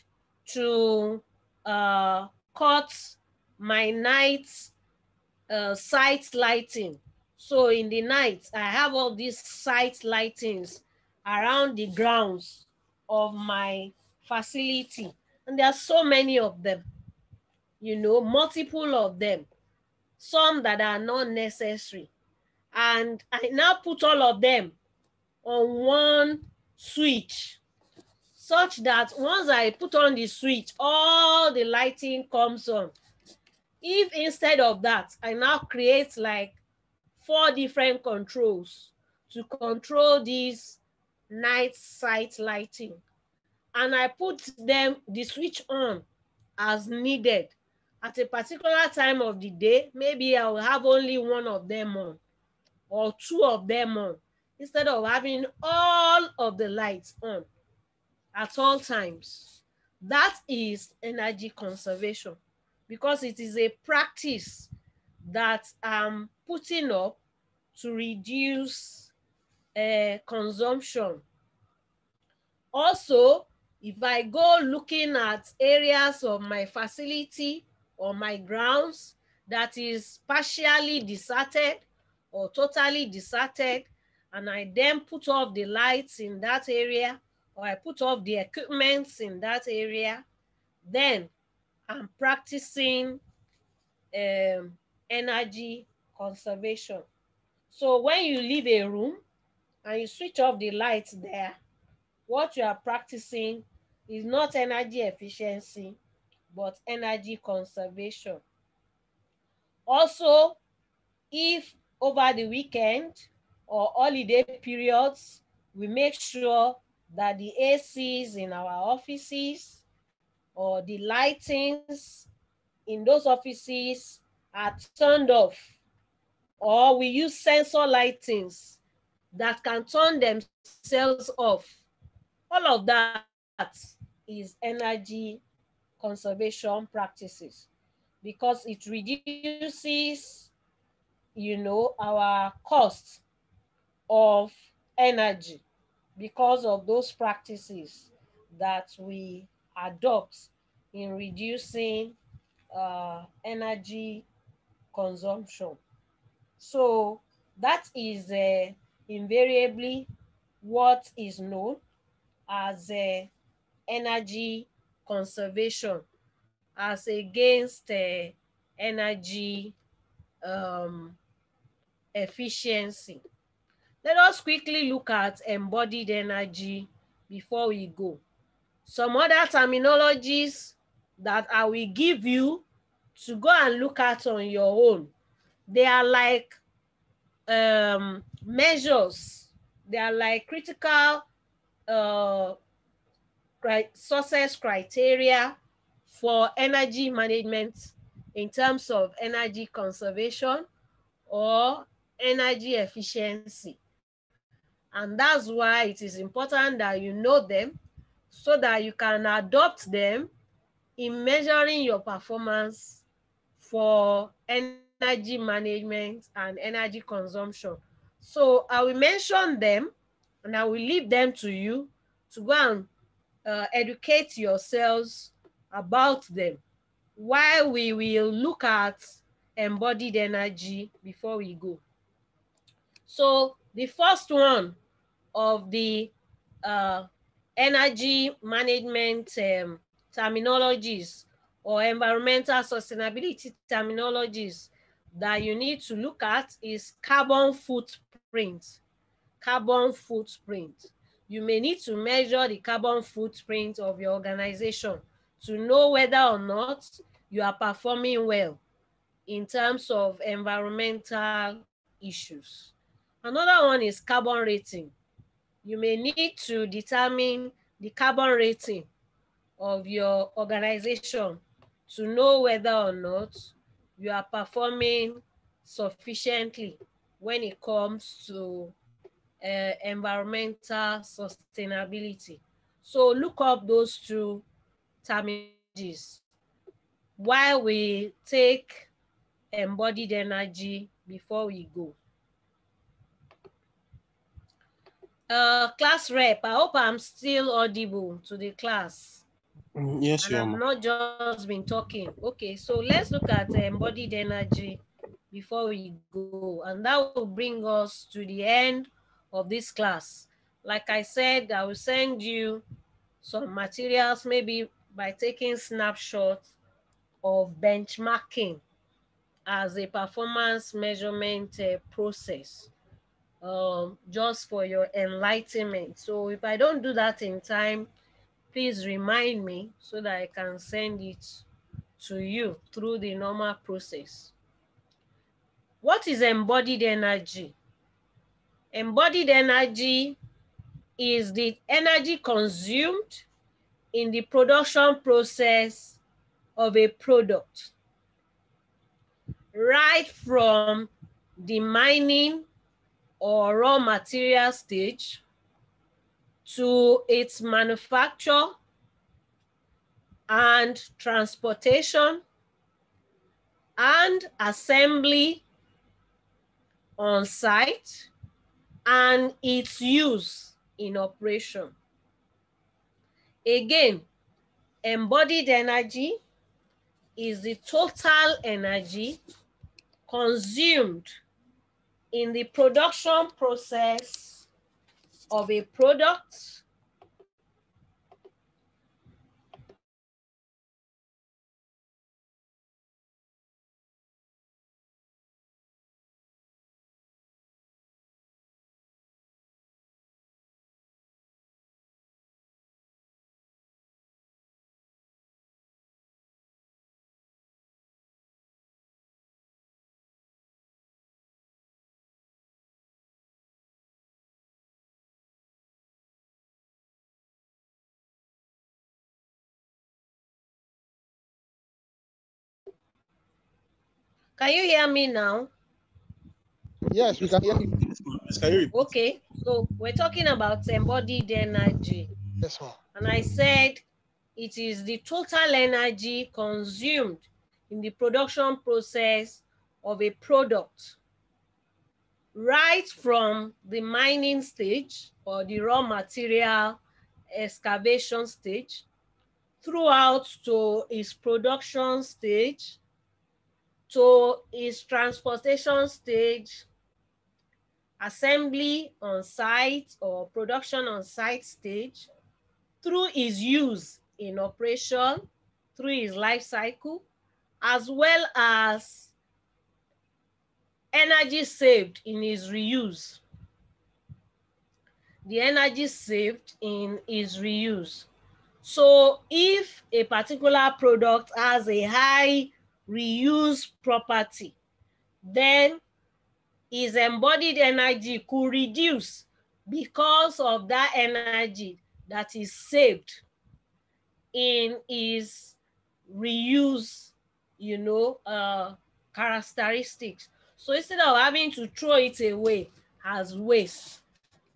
to cut my night site lighting, so in the night I have all these site lightings around the grounds of my facility, and there are so many of them, multiple of them, some that are not necessary, and I now put all of them on one switch such that once I put on the switch, all the lighting comes on. If instead of that, I now create like 4 different controls to control this night site lighting, and I put them, the switch on as needed at a particular time of the day, maybe I will have only 1 of them on or 2 of them on, instead of having all of the lights on at all times. That is energy conservation, because it is a practice that I'm putting up to reduce consumption. Also, if I go looking at areas of my facility or my grounds that is partially deserted or totally deserted, and I then put off the lights in that area, or I put off the equipments in that area, then I'm practicing energy conservation. So when you leave a room and you switch off the lights there, what you are practicing is not energy efficiency, but energy conservation. Also, if over the weekend or holiday periods, we make sure that the ACs in our offices or the lightings in those offices are turned off, or we use sensor lightings that can turn themselves off. All of that is energy conservation practices, because it reduces, our cost of energy because of those practices that we adopt in reducing energy consumption. So that is invariably what is known as energy conservation as against energy efficiency. Let us quickly look at embodied energy before we go. Some other terminologies that I will give you to go and look at on your own. They are like measures. They are like critical success criteria for energy management in terms of energy conservation or energy efficiency. And that's why it is important that you know them so that you can adopt them in measuring your performance for energy management and energy consumption. So I will mention them and I will leave them to you to go and educate yourselves about them, while we will look at embodied energy before we go. So the first one of the energy management terminologies or environmental sustainability terminologies that you need to look at is carbon footprint. Carbon footprint. You may need to measure the carbon footprint of your organization to know whether or not you are performing well in terms of environmental issues. Another one is carbon rating. You may need to determine the carbon rating of your organization to know whether or not you are performing sufficiently when it comes to environmental sustainability. So look up those 2 terminologies while we take embodied energy before we go. Class rep, I hope I'm still audible to the class. Yes, and you I've are. not just been talking. Okay, so let's look at embodied energy before we go, and that will bring us to the end of this class. Like I said, I will send you some materials, maybe by taking snapshots of benchmarking as a performance measurement process, just for your enlightenment. So if I don't do that in time, please remind me so that I can send it to you through the normal process. What is embodied energy? Embodied energy is the energy consumed in the production process of a product, right from the mining or raw material stage to its manufacture and transportation and assembly on site and its use in operation. Again, embodied energy is the total energy consumed in the production process of a product Can you hear me now? Yes, we can hear you. Okay, so we're talking about embodied energy. Yes, ma'am. And I said it is the total energy consumed in the production process of a product, right from the mining stage or the raw material excavation stage throughout to its production stage, to its transportation stage, assembly on site or production on site stage, through its use in operation, through its life cycle, as well as energy saved in its reuse. The energy saved in its reuse. So if a particular product has a high reuse property, then its embodied energy could reduce because of that energy that is saved in its reuse, characteristics. So instead of having to throw it away as waste,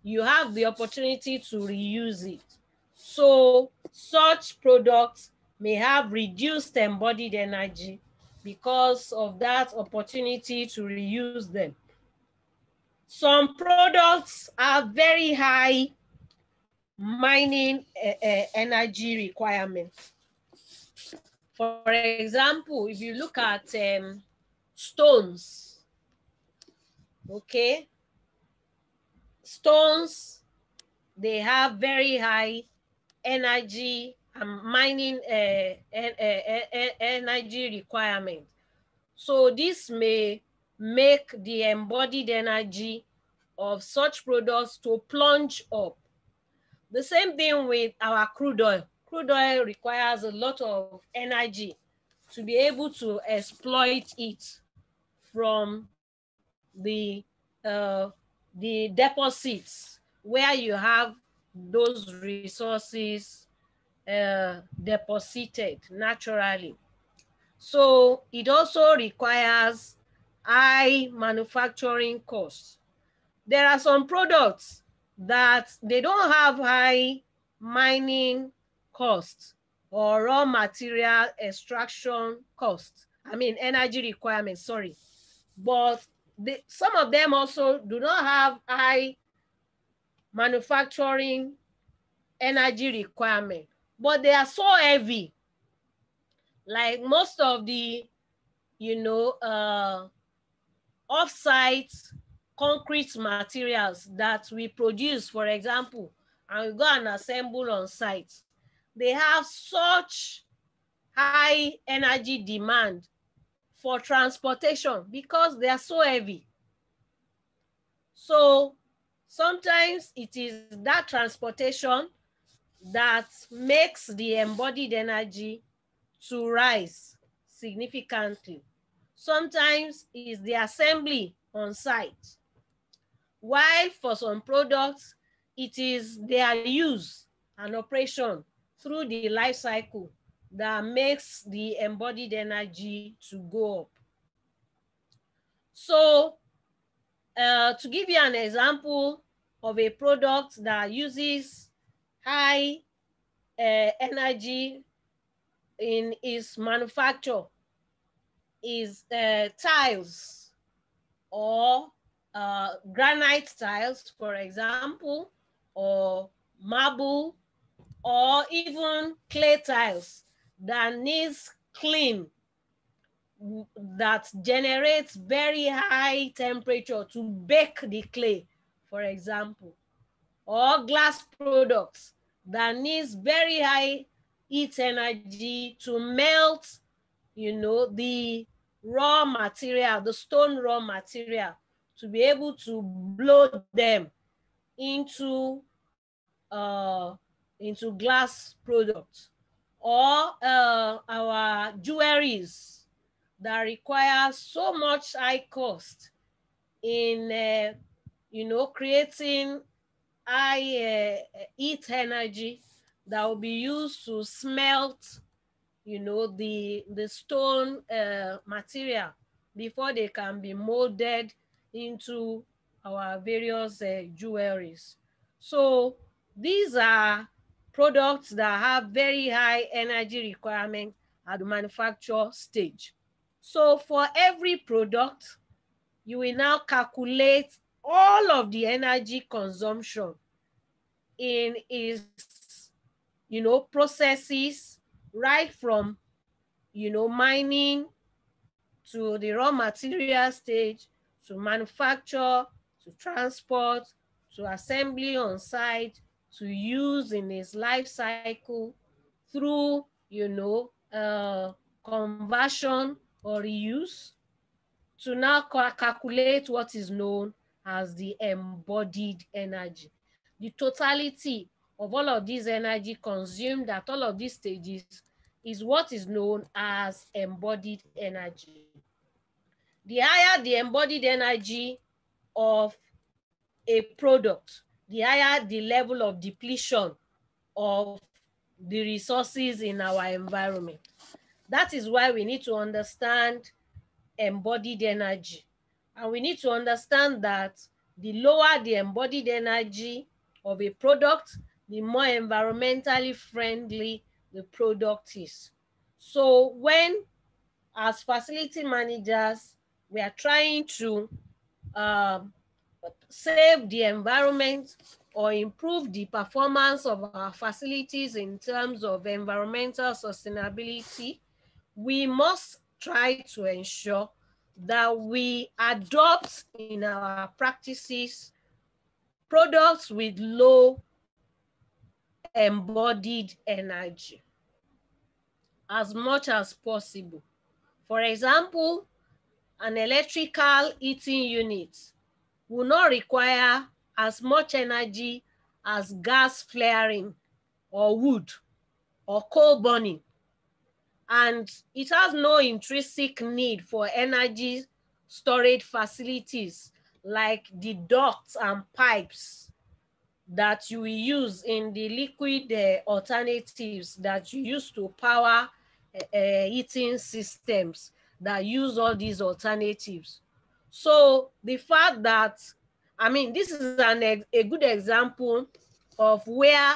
you have the opportunity to reuse it. So such products may have reduced embodied energy because of that opportunity to reuse them. Some products have very high mining energy requirements. For example, if you look at stones, okay, stones, they have very high energy and mining energy requirement. So this may make the embodied energy of such products to plunge up. The same thing with our crude oil. Crude oil requires a lot of energy to be able to exploit it from the deposits where you have those resources deposited naturally. So it also requires high manufacturing costs. There are some products that they don't have high mining costs or raw material extraction costs. I mean, energy requirements, sorry. But some of them also do not have high manufacturing energy requirement, but they are so heavy. Like most of the, off-site concrete materials that we produce, for example, and we go and assemble on site, they have such high energy demand for transportation because they are so heavy. So sometimes it is that transportation that makes the embodied energy to rise significantly. Sometimes it's the assembly on site, while for some products, it is their use and operation through the life cycle that makes the embodied energy to go up. So to give you an example of a product that uses high energy in its manufacture is tiles, or granite tiles, for example, or marble, or even clay tiles that needs clean, that generates very high temperature to bake the clay, for example, or glass products that needs very high heat energy to melt, you know, the raw material, the stone raw material, to be able to blow them into glass products, or our jewelries that require so much high cost in you know, creating high heat energy that will be used to smelt, you know, the stone material before they can be molded into our various jewelries. So these are products that have very high energy requirement at the manufacture stage. So for every product, you will now calculate all of the energy consumption in its, you know, processes, right from, you know, mining to the raw material stage, to manufacture, to transport, to assembly on site, to use in its life cycle, through, you know, conversion or reuse, to now calculate what is known as the embodied energy. The totality of all of these energy consumed at all of these stages is what is known as embodied energy. The higher the embodied energy of a product, the higher the level of depletion of the resources in our environment. That is why we need to understand embodied energy. And we need to understand that the lower the embodied energy of a product, the more environmentally friendly the product is. So when, as facility managers, we are trying to save the environment or improve the performance of our facilities in terms of environmental sustainability, we must try to ensure that we adopt in our practices products with low embodied energy as much as possible. For example, an electrical heating unit will not require as much energy as gas flaring or wood or coal burning. And it has no intrinsic need for energy storage facilities like the ducts and pipes that you will use in the liquid alternatives that you use to power heating systems that use all these alternatives. So the fact that, I mean, this is a good example of where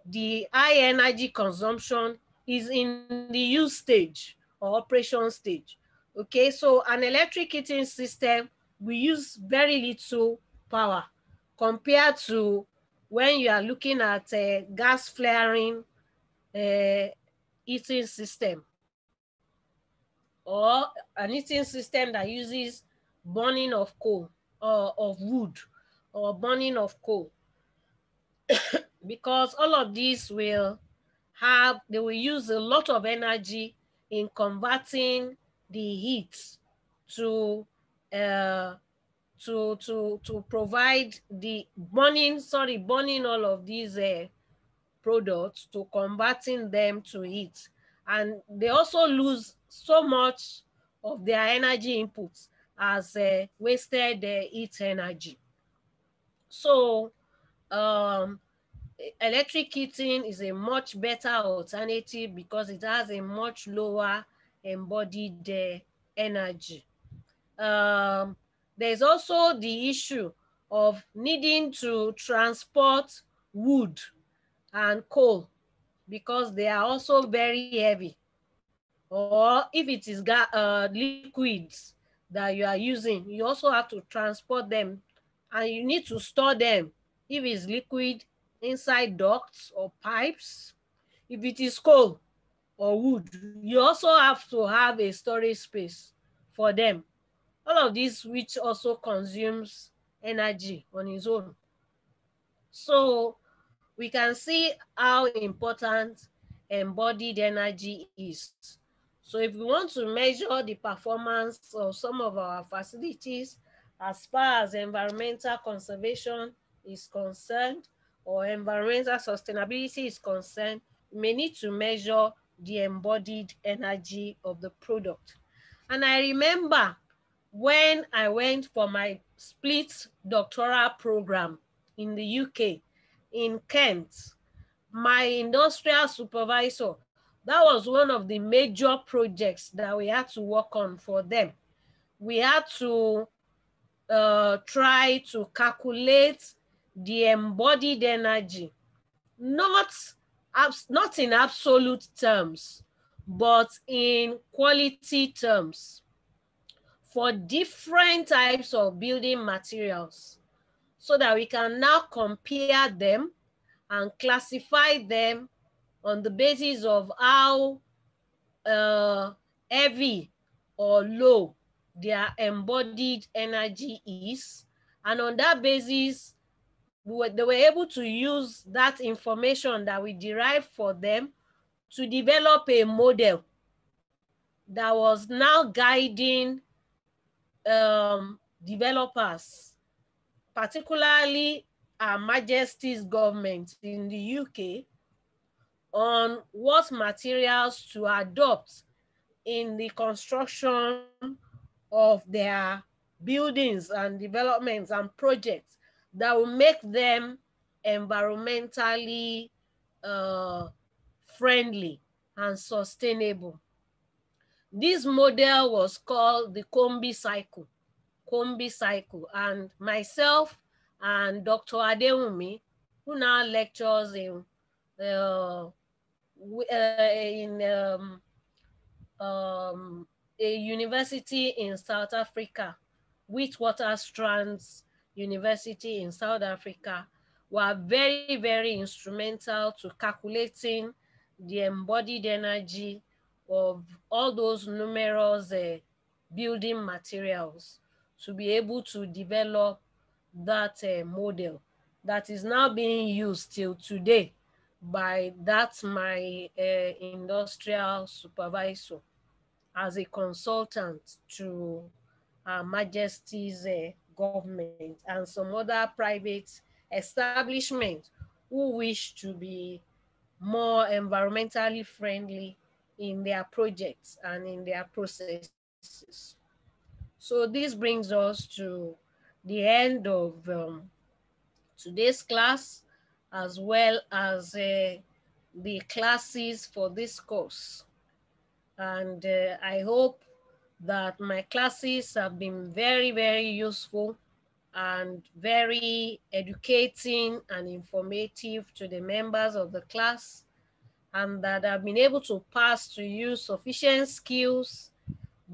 the high energy consumption is in the use stage or operation stage. Okay, so an electric heating system, we use very little power compared to when you are looking at a gas flaring heating system, or an heating system that uses burning of coal or of wood or burning of coal. Because all of these will they will use a lot of energy in converting the heat to provide the burning all of these products to converting them to heat. And they also lose so much of their energy inputs as wasted heat energy. So electric heating is a much better alternative because it has a much lower embodied energy. There's also the issue of needing to transport wood and coal because they are also very heavy. Or if it is liquids that you are using, you also have to transport them, and you need to store them. If it's liquid, inside ducts or pipes. If it is coal or wood, you also have to have a storage space for them. All of this which also consumes energy on its own. So we can see how important embodied energy is. So if we want to measure the performance of some of our facilities as far as environmental conservation is concerned or environmental sustainability is concerned, we may need to measure the embodied energy of the product. And I remember when I went for my split doctoral program in the UK, in Kent, my industrial supervisor, that was one of the major projects that we had to work on for them. We had to try to calculate the embodied energy, not in absolute terms, but in quality terms for different types of building materials, so that we can now compare them and classify them on the basis of how heavy or low their embodied energy is. And on that basis, they were able to use that information that we derived for them to develop a model that was now guiding developers, particularly Her Majesty's government in the UK, on what materials to adopt in the construction of their buildings and developments and projects that will make them environmentally friendly and sustainable. This model was called the Combi cycle. And myself and Dr. Adewumi, who now lectures in a university in South Africa, Witwatersrand University in South Africa, were very, very instrumental to calculating the embodied energy of all those numerous building materials to be able to develop that model that is now being used till today by my industrial supervisor as a consultant to Her Majesty's government and some other private establishments who wish to be more environmentally friendly in their projects and in their processes. So this brings us to the end of today's class, as well as the classes for this course. And I hope that my classes have been very, very useful and very educating and informative to the members of the class, and that I've been able to pass to you sufficient skills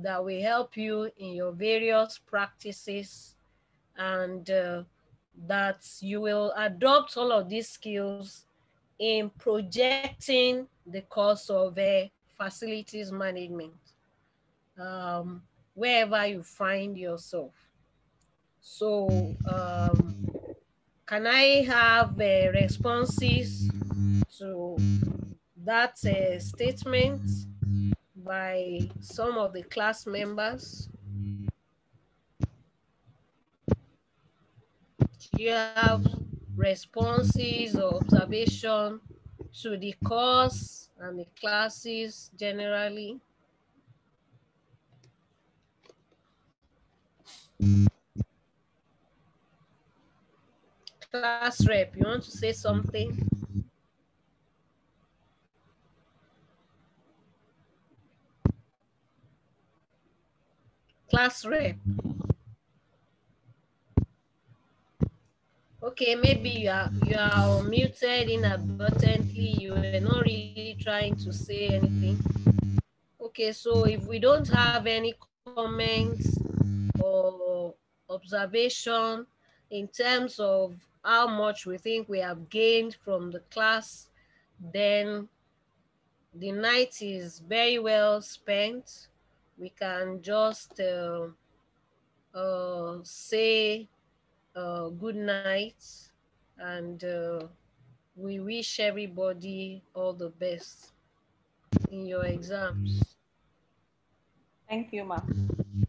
that will help you in your various practices, and that you will adopt all of these skills in projecting the course of facilities management wherever you find yourself. So can I have responses to that statement by some of the class members? Do you have responses or observation to the course and the classes generally. Class rep, you want to say something? Class rep. Okay, maybe you are muted inadvertently. You were not really trying to say anything. Okay, so if we don't have any comments or observation in terms of how much we think we have gained from the class, then the night is very well spent. We can just say good night, and we wish everybody all the best in your exams. Thank you, ma'am.